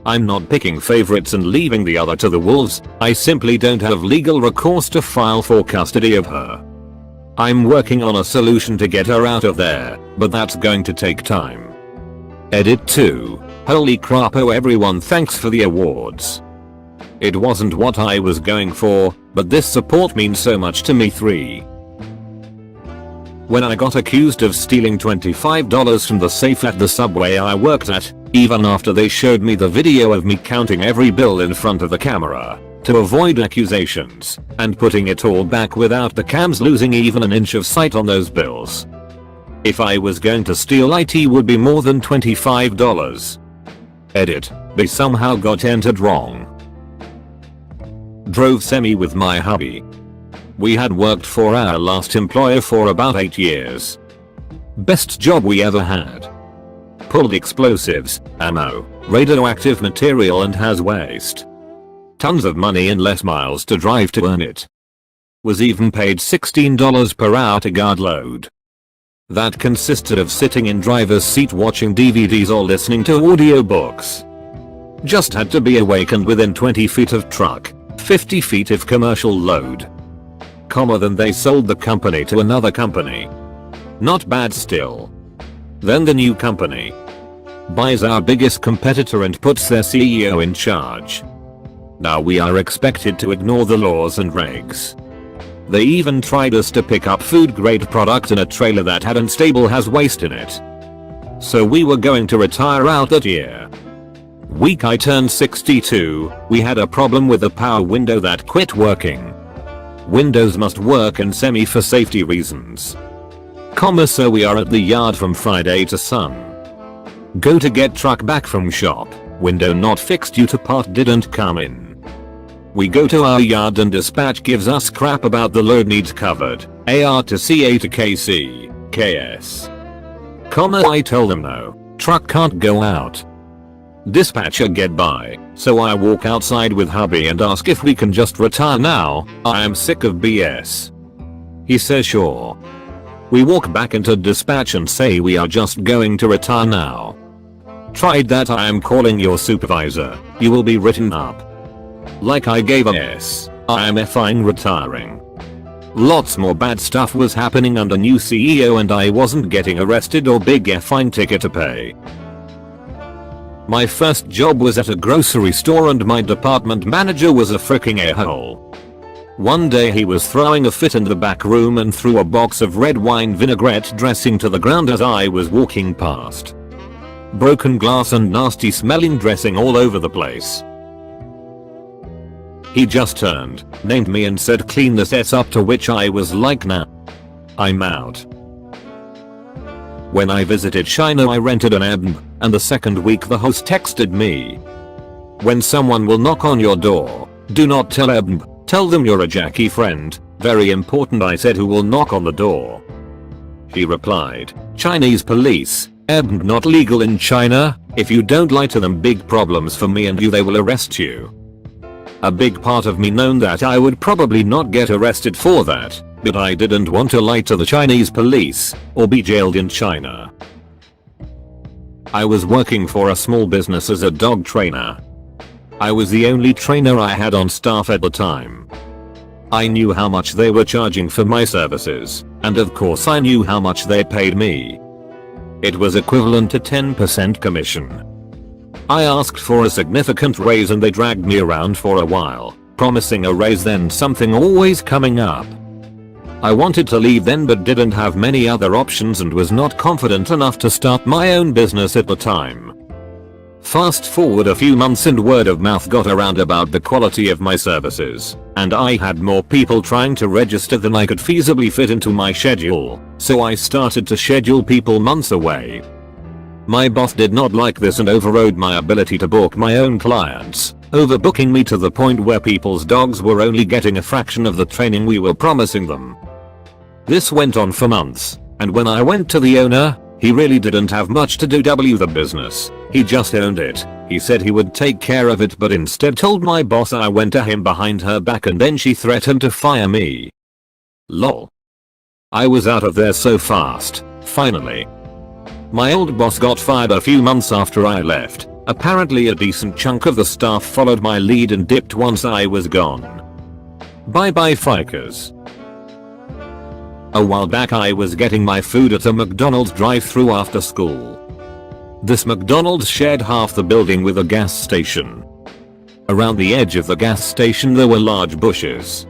I'm not picking favorites and leaving the other to the wolves, I simply don't have legal recourse to file for custody of her. I'm working on a solution to get her out of there, but that's going to take time. Edit 2. Holy crap, oh everyone, thanks for the awards. It wasn't what I was going for, but this support means so much to me. 3. When I got accused of stealing $25 from the safe at the subway I worked at, even after they showed me the video of me counting every bill in front of the camera, to avoid accusations, and putting it all back without the cams losing even an inch of sight on those bills. If I was going to steal, it would be more than $25. Edit, they somehow got entered wrong. Drove semi with my hubby. We had worked for our last employer for about 8 years. Best job we ever had. Pulled explosives, ammo, radioactive material and has waste. Tons of money and less miles to drive to earn it. Was even paid $16 per hour to guard load. That consisted of sitting in driver's seat watching DVDs or listening to audiobooks. Just had to be awakened within 20 feet of truck, 50 feet if commercial load. Then they sold the company to another company. Not bad still. Then the new company buys our biggest competitor and puts their CEO in charge. Now we are expected to ignore the laws and regs. They even tried us to pick up food grade product in a trailer that had unstable has waste in it. So we were going to retire out that year. Week I turned 62, we had a problem with the power window that quit working. Windows must work in semi for safety reasons. So we are at the yard from Friday to Sun. Go to get truck back from shop, window not fixed due to part didn't come in. We go to our yard and dispatch gives us crap about the load needs covered, AR to CA to KC, KS. I tell them no, truck can't go out. Dispatcher get by, so I walk outside with hubby and ask if we can just retire now, I am sick of BS. He says sure. We walk back into dispatch and say we are just going to retire now. Tried that, I am calling your supervisor, you will be written up. Like I gave a yes, I am effing retiring. Lots more bad stuff was happening under new CEO and I wasn't getting arrested or big fine ticket to pay. My first job was at a grocery store and my department manager was a freaking a-hole. One day he was throwing a fit in the back room and threw a box of red wine vinaigrette dressing to the ground as I was walking past. Broken glass and nasty smelling dressing all over the place. He just turned, named me and said clean this S up, to which I was like nah. I'm out. When I visited China I rented an Airbnb, and the second week the host texted me. When someone will knock on your door, do not tell Airbnb, tell them you're a Jackie friend, very important. I said who will knock on the door? He replied, Chinese police, Airbnb not legal in China, if you don't lie to them big problems for me and you, they will arrest you. A big part of me known that I would probably not get arrested for that, but I didn't want to lie to the Chinese police or be jailed in China. I was working for a small business as a dog trainer. I was the only trainer I had on staff at the time. I knew how much they were charging for my services, and of course I knew how much they paid me. It was equivalent to 10% commission. I asked for a significant raise and they dragged me around for a while, promising a raise then something always coming up. I wanted to leave then but didn't have many other options and was not confident enough to start my own business at the time. Fast forward a few months and word of mouth got around about the quality of my services, and I had more people trying to register than I could feasibly fit into my schedule, so I started to schedule people months away. My boss did not like this and overrode my ability to book my own clients, overbooking me to the point where people's dogs were only getting a fraction of the training we were promising them. This went on for months, and when I went to the owner, he really didn't have much to do with the business, he just owned it. He said he would take care of it but instead told my boss I went to him behind her back and then she threatened to fire me. Lol. I was out of there so fast, finally. My old boss got fired a few months after I left. Apparently a decent chunk of the staff followed my lead and dipped once I was gone. Bye bye Fikers. A while back I was getting my food at a McDonald's drive-thru after school. This McDonald's shared half the building with a gas station. Around the edge of the gas station there were large bushes.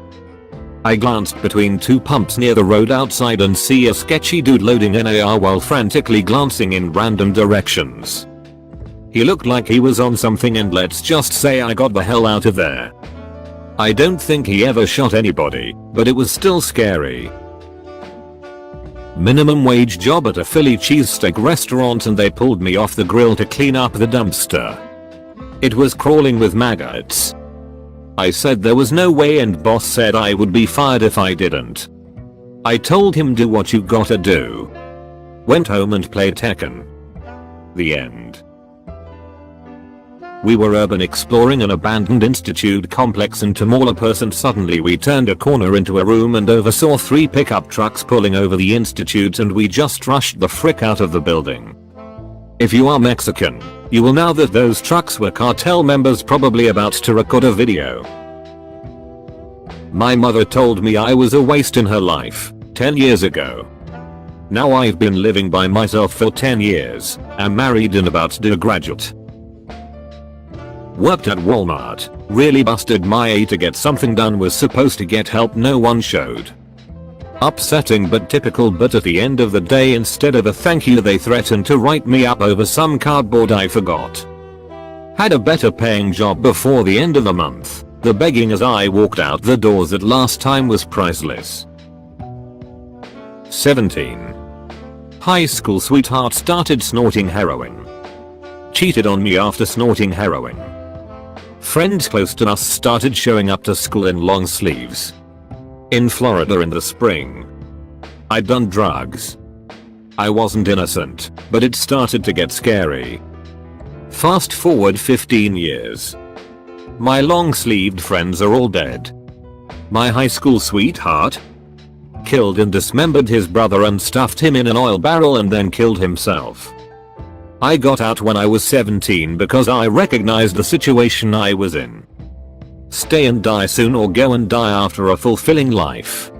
I glanced between two pumps near the road outside and see a sketchy dude loading NAR while frantically glancing in random directions. He looked like he was on something and let's just say I got the hell out of there. I don't think he ever shot anybody, but it was still scary. Minimum wage job at a Philly cheesesteak restaurant and they pulled me off the grill to clean up the dumpster. It was crawling with maggots. I said there was no way and boss said I would be fired if I didn't. I told him do what you gotta do. Went home and played Tekken. The end. We were urban exploring an abandoned institute complex in Tamaulipas and suddenly we turned a corner into a room and oversaw 3 pickup trucks pulling over the institute and we just rushed the frick out of the building. If you are Mexican, you will know that those trucks were cartel members probably about to record a video. My mother told me I was a waste in her life 10 years ago. Now I've been living by myself for 10 years, am married and about to graduate. Worked at Walmart, really busted my A to get something done, was supposed to get help, no one showed. Upsetting but typical, but at the end of the day instead of a thank you they threatened to write me up over some cardboard I forgot. Had a better paying job before the end of the month. The begging as I walked out the doors that last time was priceless. 17. High school sweetheart started snorting heroin. Cheated on me after snorting heroin. Friends close to us started showing up to school in long sleeves. In Florida in the spring. I'd done drugs. I wasn't innocent, but it started to get scary. Fast forward 15 years. My long-sleeved friends are all dead. My high school sweetheart killed and dismembered his brother and stuffed him in an oil barrel and then killed himself. I got out when I was 17 because I recognized the situation I was in. Stay and die soon or go and die after a fulfilling life.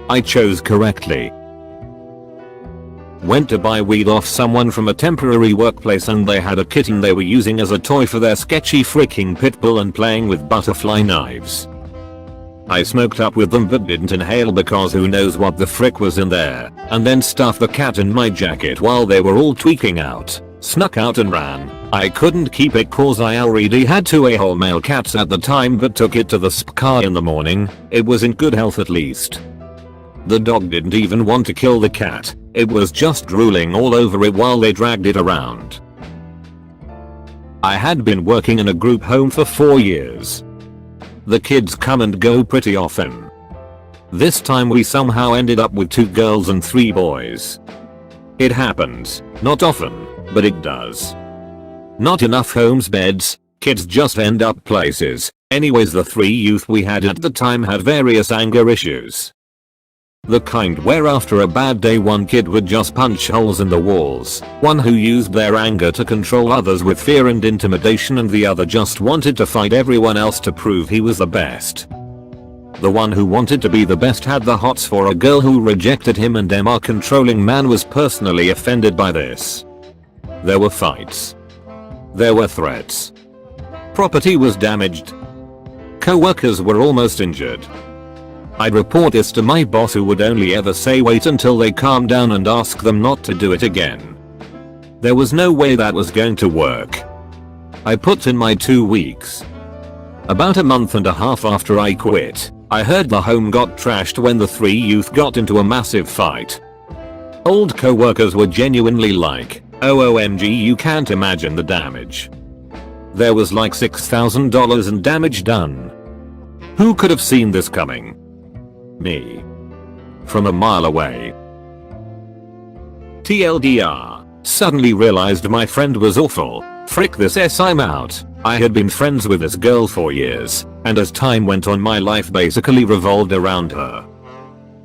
I chose correctly. Went to buy weed off someone from a temporary workplace and they had a kitten they were using as a toy for their sketchy freaking pit bull and playing with butterfly knives. I smoked up with them but didn't inhale because who knows what the frick was in there, and then stuffed the cat in my jacket while they were all tweaking out, snuck out and ran. I couldn't keep it cause I already had 2 a-hole male cats at the time but took it to the SPCA in the morning. It was in good health at least. The dog didn't even want to kill the cat, it was just drooling all over it while they dragged it around. I had been working in a group home for 4 years. The kids come and go pretty often. This time we somehow ended up with 2 girls and 3 boys. It happens, not often, but it does. Not enough homes beds, kids just end up places. Anyways, the 3 youth we had at the time had various anger issues. The kind where after a bad day one kid would just punch holes in the walls, one who used their anger to control others with fear and intimidation, and the other just wanted to fight everyone else to prove he was the best. The one who wanted to be the best had the hots for a girl who rejected him, and our controlling man was personally offended by this. There were fights. There were threats. Property was damaged. Co-workers were almost injured. I'd report this to my boss, who would only ever say wait until they calm down and ask them not to do it again. There was no way that was going to work. I put in my 2 weeks. About a month and a half after I quit, I heard the home got trashed when the 3 youth got into a massive fight. Old co-workers were genuinely like, OMG, you can't imagine the damage. There was like $6,000 in damage done. Who could have seen this coming? Me. From a mile away. TLDR. Suddenly realized my friend was awful. Frick this, I'm out. I had been friends with this girl for years, and as time went on my life basically revolved around her.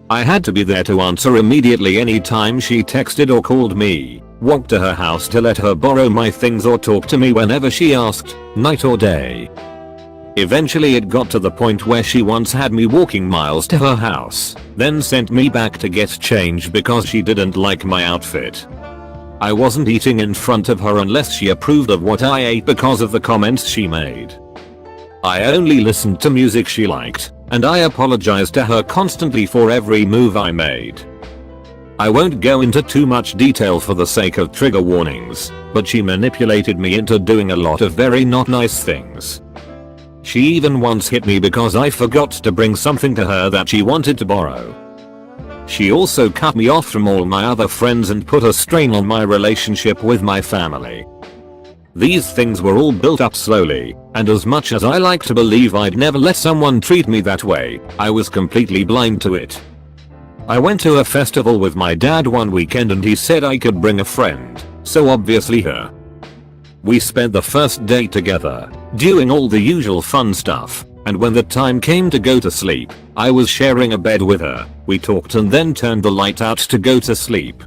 I had to be there to answer immediately anytime she texted or called me, walk to her house to let her borrow my things or talk to me whenever she asked, night or day. Eventually it got to the point where she once had me walking miles to her house, then sent me back to get change because she didn't like my outfit. I wasn't eating in front of her unless she approved of what I ate because of the comments she made. I only listened to music she liked, and I apologized to her constantly for every move I made. I won't go into too much detail for the sake of trigger warnings, but she manipulated me into doing a lot of very not nice things. She even once hit me because I forgot to bring something to her that she wanted to borrow. She also cut me off from all my other friends and put a strain on my relationship with my family. These things were all built up slowly, and as much as I like to believe I'd never let someone treat me that way, I was completely blind to it. I went to a festival with my dad one weekend and he said I could bring a friend, so obviously her. We spent the first day together, doing all the usual fun stuff, and when the time came to go to sleep, I was sharing a bed with her. We talked and then turned the light out to go to sleep.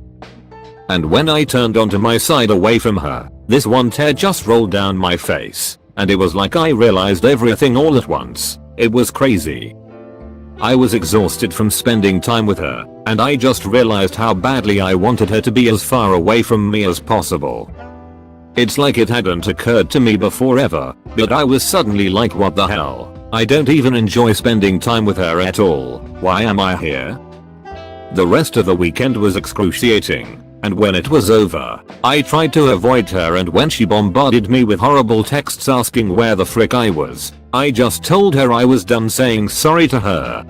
And when I turned onto my side away from her, this one tear just rolled down my face, and it was like I realized everything all at once. It was crazy. I was exhausted from spending time with her, and I just realized how badly I wanted her to be as far away from me as possible. It's like it hadn't occurred to me before ever, but I was suddenly like, what the hell? I don't even enjoy spending time with her at all. Why am I here? The rest of the weekend was excruciating, and when it was over, I tried to avoid her, and when she bombarded me with horrible texts asking where the frick I was, I just told her I was done saying sorry to her.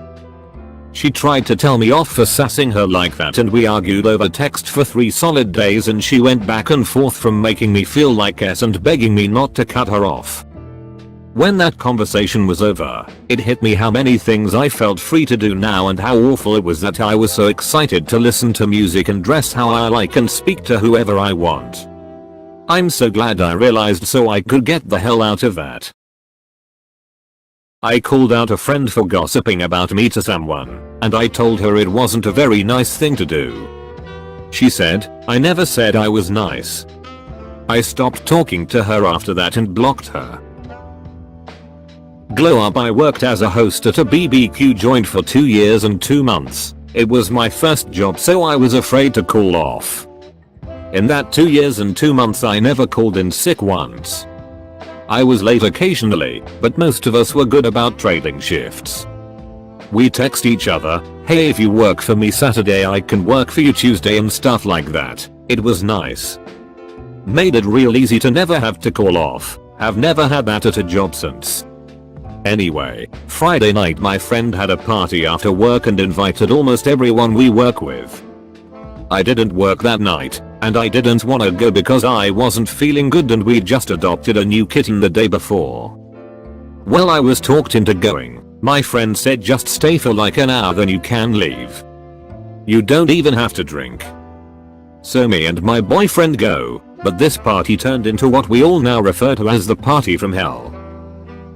She tried to tell me off for sassing her like that, and we argued over text for 3 solid days, and she went back and forth from making me feel like S and begging me not to cut her off. When that conversation was over, it hit me how many things I felt free to do now, and how awful it was that I was so excited to listen to music and dress how I like and speak to whoever I want. I'm so glad I realized so I could get the hell out of that. I called out a friend for gossiping about me to someone, and I told her it wasn't a very nice thing to do. She said, I never said I was nice. I stopped talking to her after that and blocked her. Glow up. I worked as a host at a BBQ joint for 2 years and 2 months. It was my first job, so I was afraid to call off. In that 2 years and 2 months I never called in sick once. I was late occasionally, but most of us were good about trading shifts. We text each other, hey, if you work for me Saturday I can work for you Tuesday, and stuff like that. It was nice. Made it real easy to never have to call off. Have never had that at a job since. Anyway, Friday night my friend had a party after work and invited almost everyone we work with. I didn't work that night, and I didn't wanna go because I wasn't feeling good, and we just adopted a new kitten the day before. Well, I was talked into going. My friend said just stay for like an hour, then you can leave. You don't even have to drink. So me and my boyfriend go, but this party turned into what we all now refer to as the party from hell.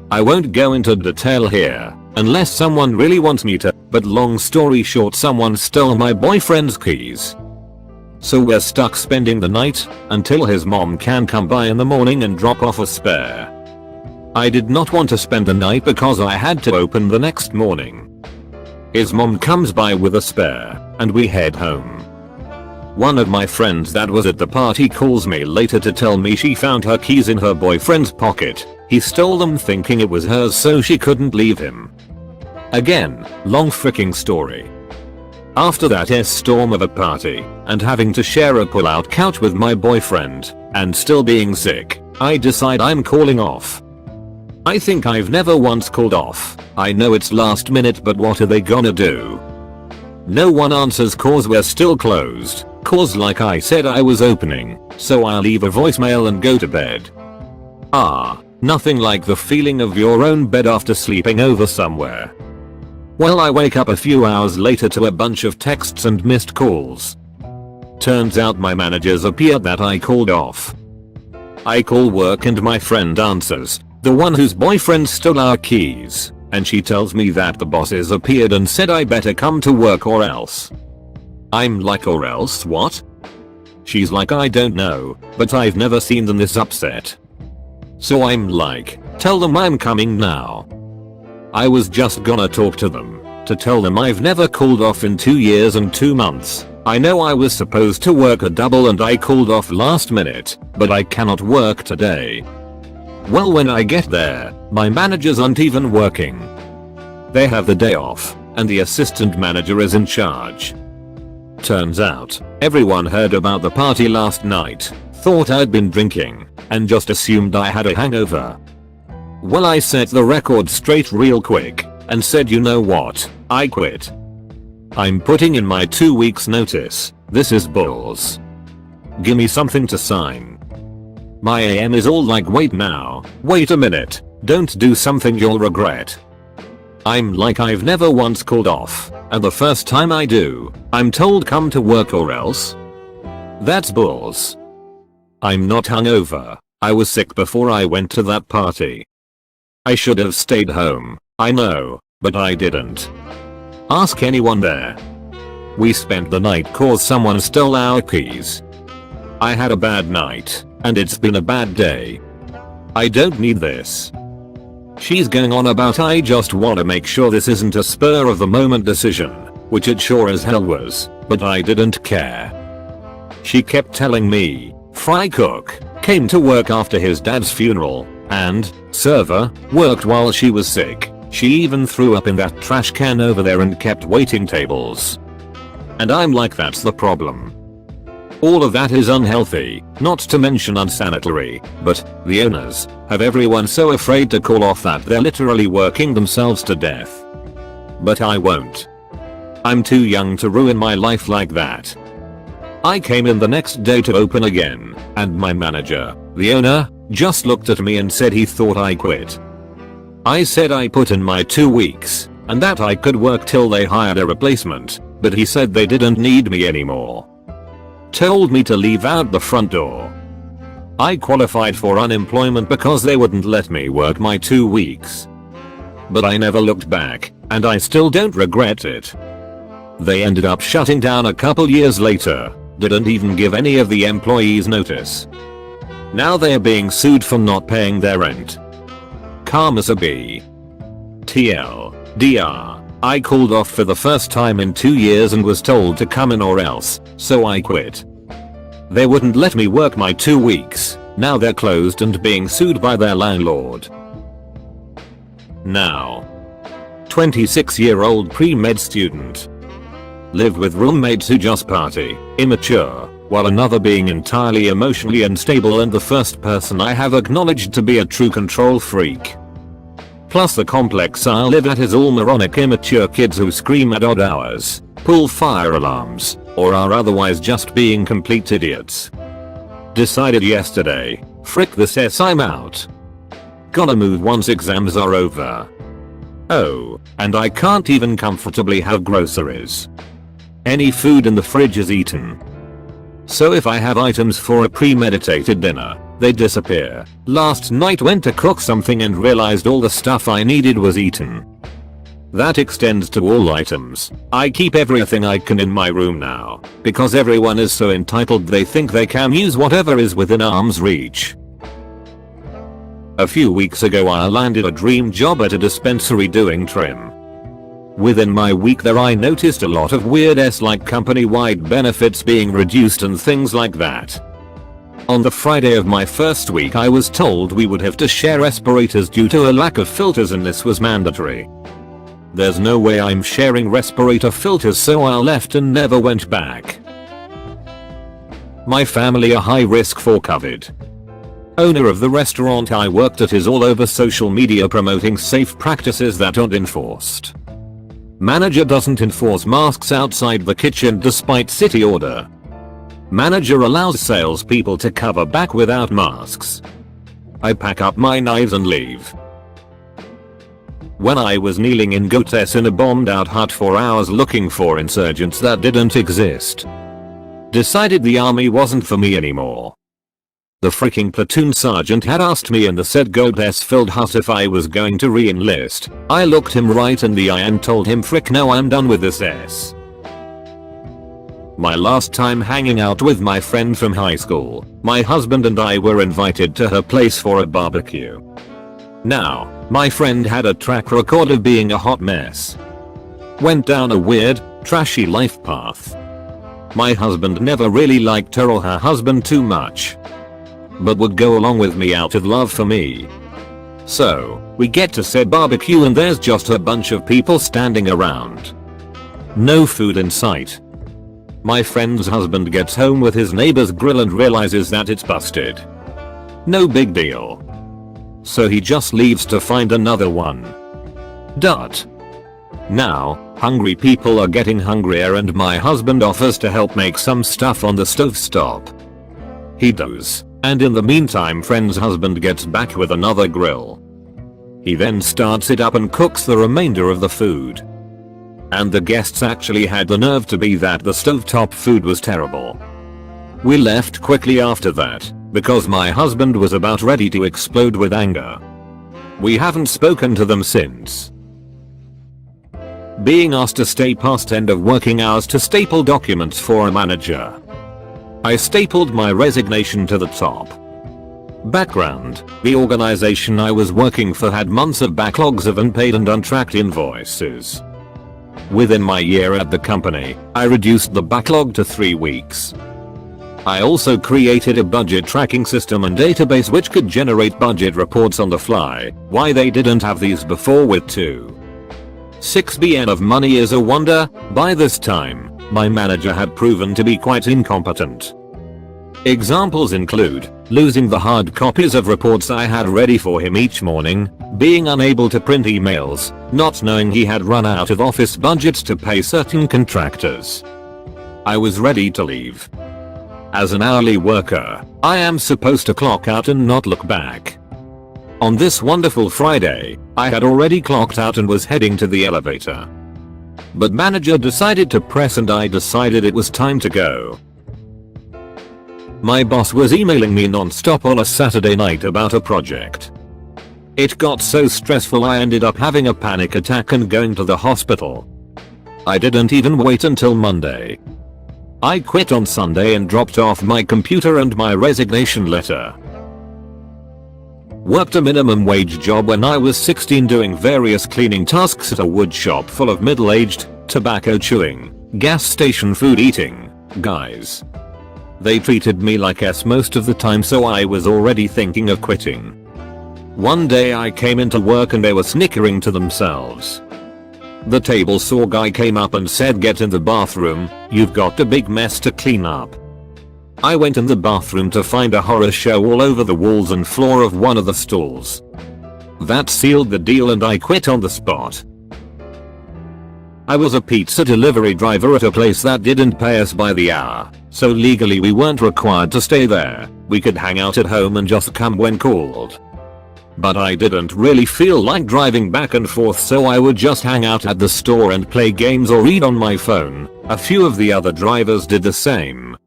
I won't go into detail here, unless someone really wants me to, but long story short, someone stole my boyfriend's keys. So we're stuck spending the night, until his mom can come by in the morning and drop off a spare. I did not want to spend the night because I had to open the next morning. His mom comes by with a spare, and we head home. One of my friends that was at the party calls me later to tell me she found her keys in her boyfriend's pocket. He stole them thinking it was hers so she couldn't leave him. Again, long freaking story. After that storm of a party, and having to share a pull-out couch with my boyfriend, and still being sick, I decide I'm calling off. I think I've never once called off. I know it's last minute, but what are they gonna do? No one answers cause we're still closed, cause like I said I was opening, so I'll leave a voicemail and go to bed. Nothing like the feeling of your own bed after sleeping over somewhere. Well, I wake up a few hours later to a bunch of texts and missed calls. Turns out my managers appeared that I called off. I call work and my friend answers, the one whose boyfriend stole our keys, and she tells me that the bosses appeared and said I better come to work or else. I'm like, or else what? She's like, I don't know, but I've never seen them this upset. So I'm like, tell them I'm coming now. I was just gonna talk to them, to tell them I've never called off in 2 years and 2 months. I know I was supposed to work a double and I called off last minute, but I cannot work today. Well, when I get there, my managers aren't even working. They have the day off, and the assistant manager is in charge. Turns out, everyone heard about the party last night, thought I'd been drinking, and just assumed I had a hangover. Well, I set the record straight real quick, and said, you know what, I quit. I'm putting in my 2 weeks notice. This is bulls. Gimme something to sign. My AM is all like, wait now, wait a minute, don't do something you'll regret. I'm like, I've never once called off, and the first time I do, I'm told come to work or else. That's bulls. I'm not hungover. I was sick before I went to that party. I should have stayed home, I know, but I didn't. Ask anyone there. We spent the night cause someone stole our keys. I had a bad night, and it's been a bad day. I don't need this. She's going on about I just wanna make sure this isn't a spur of the moment decision, which it sure as hell was, but I didn't care. She kept telling me, Fry cook, came to work after his dad's funeral, and, server, worked while she was sick. She even threw up in that trash can over there and kept waiting tables. And I'm like, that's the problem. All of that is unhealthy, not to mention unsanitary, but the owners have everyone so afraid to call off that they're literally working themselves to death. But I won't. I'm too young to ruin my life like that. I came in the next day to open again, and my manager, the owner, just looked at me and said he thought I quit. I said I put in my 2 weeks, and that I could work till they hired a replacement, but he said they didn't need me anymore. Told me to leave out the front door. I qualified for unemployment because they wouldn't let me work my 2 weeks. But I never looked back, and I still don't regret it. They ended up shutting down a couple years later, didn't even give any of the employees notice. Now they're being sued for not paying their rent. Karma's a bee. TLDR. I called off for the first time in 2 years and was told to come in or else, so I quit. They wouldn't let me work my 2 weeks, now they're closed and being sued by their landlord. Now. 26-year-old pre-med student. Lived with roommates who just party, immature, while another being entirely emotionally unstable and the first person I have acknowledged to be a true control freak. Plus the complex I live at is all moronic immature kids who scream at odd hours, pull fire alarms, or are otherwise just being complete idiots. Decided yesterday, frick this S, I'm out. Gotta move once exams are over. Oh, and I can't even comfortably have groceries. Any food in the fridge is eaten. So if I have items for a premeditated dinner, they disappear. Last night went to cook something and realized all the stuff I needed was eaten. That extends to all items. I keep everything I can in my room now, because everyone is so entitled they think they can use whatever is within arm's reach. A few weeks ago I landed a dream job at a dispensary doing trim. Within my week there I noticed a lot of weird like company-wide benefits being reduced and things like that. On the Friday of my first week I was told we would have to share respirators due to a lack of filters and this was mandatory. There's no way I'm sharing respirator filters, so I left and never went back. My family are high risk for COVID. Owner of the restaurant I worked at is all over social media promoting safe practices that aren't enforced. Manager doesn't enforce masks outside the kitchen despite city order. Manager allows salespeople to cover back without masks. I pack up my knives and leave. When I was kneeling in Gotes in a bombed out hut for hours looking for insurgents that didn't exist. Decided the army wasn't for me anymore. The freaking platoon sergeant had asked me in the said Gotes filled hut if I was going to re-enlist. I looked him right in the eye and told him frick no, I'm done with this S. My last time hanging out with my friend from high school, my husband and I were invited to her place for a barbecue. Now, my friend had a track record of being a hot mess. Went down a weird, trashy life path. My husband never really liked her or her husband too much, but would go along with me out of love for me. So, we get to said barbecue and there's just a bunch of people standing around. No food in sight. My friend's husband gets home with his neighbor's grill and realizes that it's busted. No big deal. So he just leaves to find another one. Now, hungry people are getting hungrier and my husband offers to help make some stuff on the stovetop. He does. And in the meantime friend's husband gets back with another grill. He then starts it up and cooks the remainder of the food. And the guests actually had the nerve to be that the stovetop food was terrible. We left quickly after that, because my husband was about ready to explode with anger. We haven't spoken to them since. Being asked to stay past end of working hours to staple documents for a manager. I stapled my resignation to the top. Background: the organization I was working for had months of backlogs of unpaid and untracked invoices. Within my year at the company, I reduced the backlog to 3 weeks. I also created a budget tracking system and database which could generate budget reports on the fly. Why they didn't have these before with 2.6 billion of money is a wonder. By this time, my manager had proven to be quite incompetent. Examples include losing the hard copies of reports I had ready for him each morning, being unable to print emails, not knowing he had run out of office budgets to pay certain contractors. I was ready to leave. As an hourly worker, I am supposed to clock out and not look back. On this wonderful Friday, I had already clocked out and was heading to the elevator. But manager decided to press and I decided it was time to go. My boss was emailing me non-stop on a Saturday night about a project. It got so stressful I ended up having a panic attack and going to the hospital. I didn't even wait until Monday. I quit on Sunday and dropped off my computer and my resignation letter. Worked a minimum wage job when I was 16 doing various cleaning tasks at a wood shop full of middle-aged, tobacco chewing, gas station food eating guys. They treated me like S most of the time, so I was already thinking of quitting. One day I came into work and they were snickering to themselves. The table saw guy came up and said, "Get in the bathroom, you've got a big mess to clean up." I went in the bathroom to find a horror show all over the walls and floor of one of the stalls. That sealed the deal and I quit on the spot. I was a pizza delivery driver at a place that didn't pay us by the hour, so legally we weren't required to stay there. We could hang out at home and just come when called. But I didn't really feel like driving back and forth, so I would just hang out at the store and play games or read on my phone. A few of the other drivers did the same.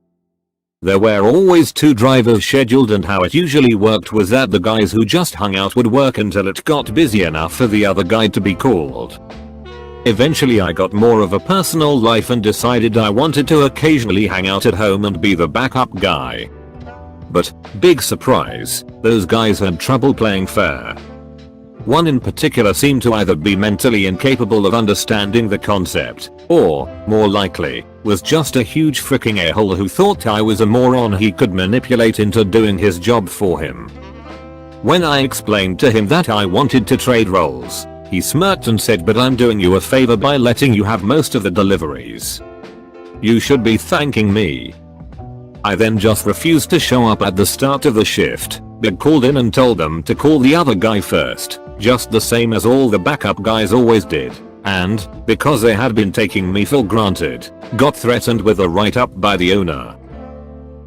There were always 2 drivers scheduled, and how it usually worked was that the guys who just hung out would work until it got busy enough for the other guy to be called. Eventually I got more of a personal life and decided I wanted to occasionally hang out at home and be the backup guy. But, big surprise, those guys had trouble playing fair. One in particular seemed to either be mentally incapable of understanding the concept, or, more likely, was just a huge freaking a-hole who thought I was a moron he could manipulate into doing his job for him. When I explained to him that I wanted to trade roles, he smirked and said, "But I'm doing you a favor by letting you have most of the deliveries. You should be thanking me." I then just refused to show up at the start of the shift, but called in and told them to call the other guy first, just the same as all the backup guys always did, and, because they had been taking me for granted, got threatened with a write-up by the owner.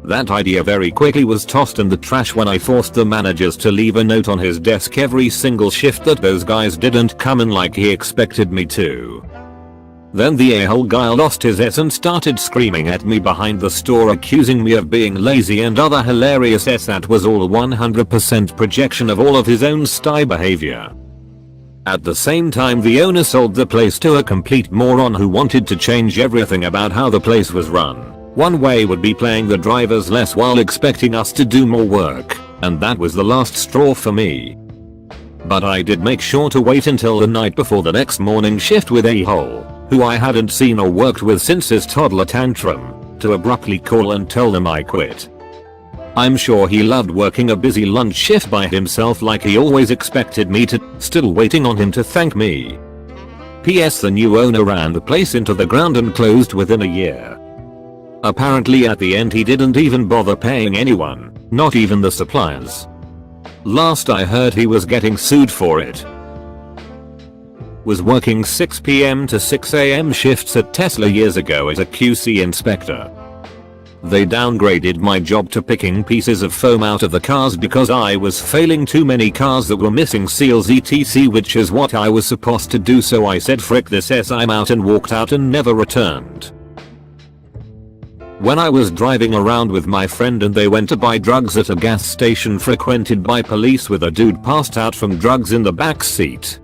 That idea very quickly was tossed in the trash when I forced the managers to leave a note on his desk every single shift that those guys didn't come in like he expected me to. Then the a-hole guy lost his ass and started screaming at me behind the store, accusing me of being lazy and other hilarious s. That was all 100% projection of all of his own sty behavior. At the same time, the owner sold the place to a complete moron who wanted to change everything about how the place was run. One way would be paying the drivers less while expecting us to do more work, and that was the last straw for me. But I did make sure to wait until the night before the next morning shift with a-hole, who I hadn't seen or worked with since his toddler tantrum, to abruptly call and tell them I quit. I'm sure he loved working a busy lunch shift by himself like he always expected me to, still waiting on him to thank me. PS: the new owner ran the place into the ground and closed within a year. Apparently at the end he didn't even bother paying anyone, not even the suppliers. Last I heard he was getting sued for it. Was working 6 PM to 6 AM shifts at Tesla years ago as a QC inspector. They downgraded my job to picking pieces of foam out of the cars because I was failing too many cars that were missing seals etc, which is what I was supposed to do, so I said frick this s, I'm out, and walked out and never returned. When I was driving around with my friend and they went to buy drugs at a gas station frequented by police with a dude passed out from drugs in the back seat,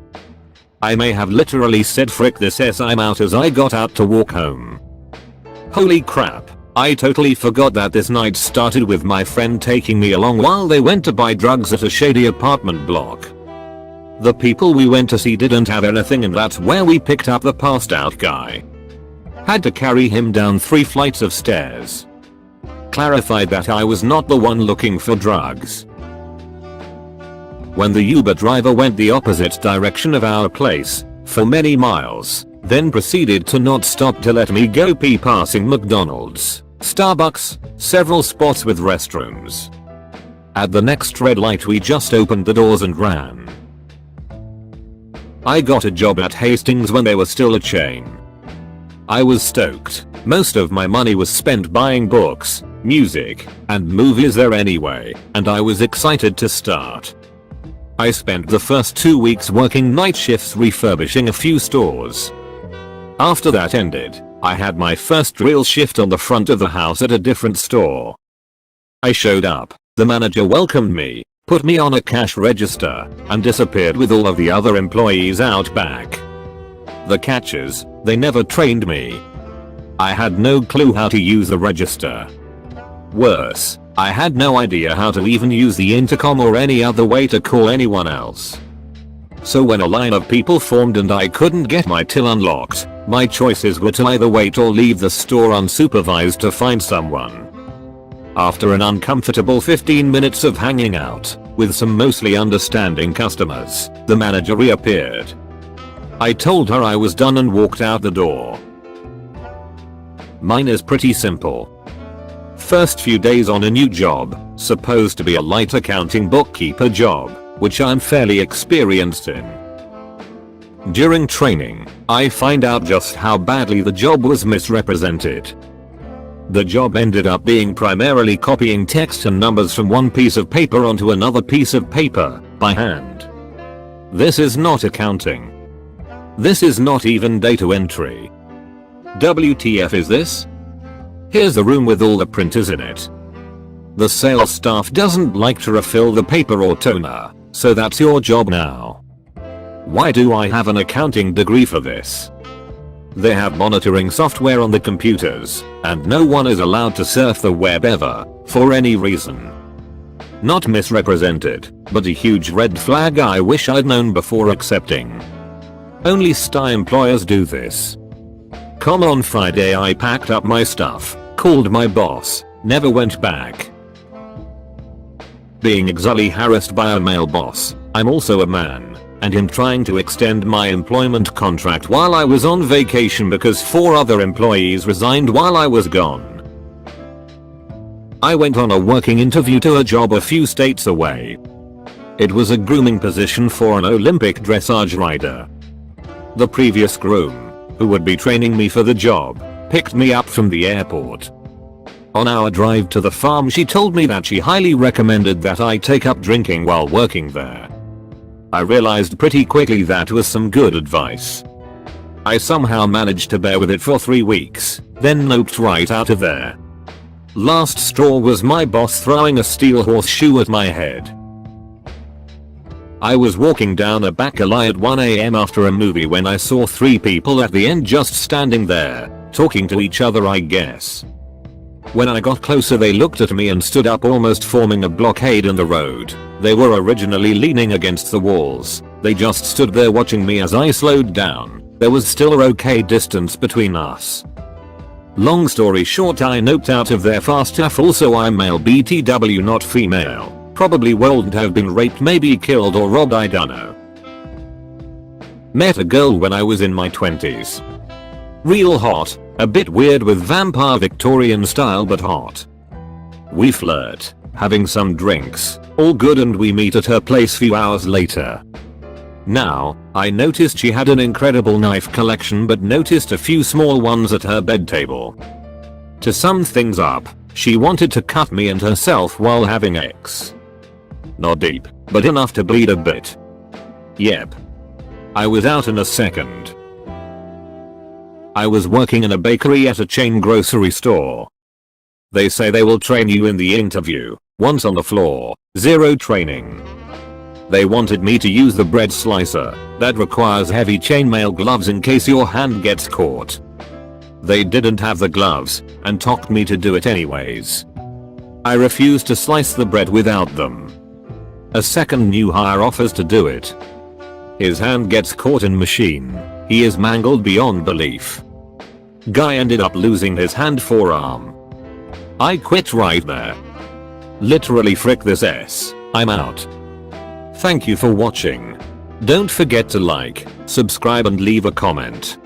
I may have literally said frick this s, I'm out as I got out to walk home. Holy crap, I totally forgot that this night started with my friend taking me along while they went to buy drugs at a shady apartment block. The people we went to see didn't have anything, and that's where we picked up the passed out guy. Had to carry him down 3 flights of stairs. Clarified that I was not the one looking for drugs. When the Uber driver went the opposite direction of our place for many miles, then proceeded to not stop to let me go pee, passing McDonald's, Starbucks, several spots with restrooms. At the next red light we just opened the doors and ran. I got a job at Hastings when they were still a chain. I was stoked. Most of my money was spent buying books, music, and movies there anyway, and I was excited to start. I spent the first 2 weeks working night shifts refurbishing a few stores. After that ended, I had my first real shift on the front of the house at a different store. I showed up, the manager welcomed me, put me on a cash register, and disappeared with all of the other employees out back. The catch is, they never trained me. I had no clue how to use the register. Worse, I had no idea how to even use the intercom or any other way to call anyone else. So when a line of people formed and I couldn't get my till unlocked, my choices were to either wait or leave the store unsupervised to find someone. After an uncomfortable 15 minutes of hanging out with some mostly understanding customers, the manager reappeared. I told her I was done and walked out the door. Mine is pretty simple. First few days on a new job, supposed to be a light accounting bookkeeper job, which I'm fairly experienced in. During training, I find out just how badly the job was misrepresented. The job ended up being primarily copying text and numbers from one piece of paper onto another piece of paper, by hand. This is not accounting. This is not even data entry. WTF is this? Here's a room with all the printers in it. The sales staff doesn't like to refill the paper or toner, so that's your job now. Why do I have an accounting degree for this? They have monitoring software on the computers, and no one is allowed to surf the web ever, for any reason. Not misrepresented, but a huge red flag I wish I'd known before accepting. Only star employers do this. Come on Friday I packed up my stuff, called my boss, never went back. Being exully harassed by a male boss, I'm also a man, and him trying to extend my employment contract while I was on vacation because 4 other employees resigned while I was gone. I went on a working interview to a job a few states away. It was a grooming position for an Olympic dressage rider. The previous groom, who would be training me for the job, picked me up from the airport. On our drive to the farm she told me that she highly recommended that I take up drinking while working there. I realized pretty quickly that was some good advice. I somehow managed to bear with it for 3 weeks, then noped right out of there. Last straw was my boss throwing a steel horseshoe at my head. I was walking down a back alley at 1 AM after a movie when I saw 3 people at the end just standing there, talking to each other I guess. When I got closer they looked at me and stood up almost forming a blockade in the road. They were originally leaning against the walls. They just stood there watching me as I slowed down. There was still a okay distance between us. Long story short I noped out of there fast enough. Also I'm male BTW not female. Probably wouldn't have been raped, maybe killed or robbed, I dunno. Met a girl when I was in my 20s. Real hot, a bit weird with vampire Victorian style but hot. We flirt, having some drinks, all good, and we meet at her place few hours later. Now, I noticed she had an incredible knife collection but noticed a few small ones at her bed table. To sum things up, she wanted to cut me and herself while having sex. Not deep, but enough to bleed a bit. Yep. I was out in a second. I was working in a bakery at a chain grocery store. They say they will train you in the interview. Once on the floor, 0 training. They wanted me to use the bread slicer that requires heavy chainmail gloves in case your hand gets caught. They didn't have the gloves and told me to do it anyways. I refused to slice the bread without them. A second new hire offers to do it. His hand gets caught in machine. He is mangled beyond belief. Guy ended up losing his hand forearm. I quit right there. Literally frick this S. I'm out. Thank you for watching. Don't forget to like, subscribe and leave a comment.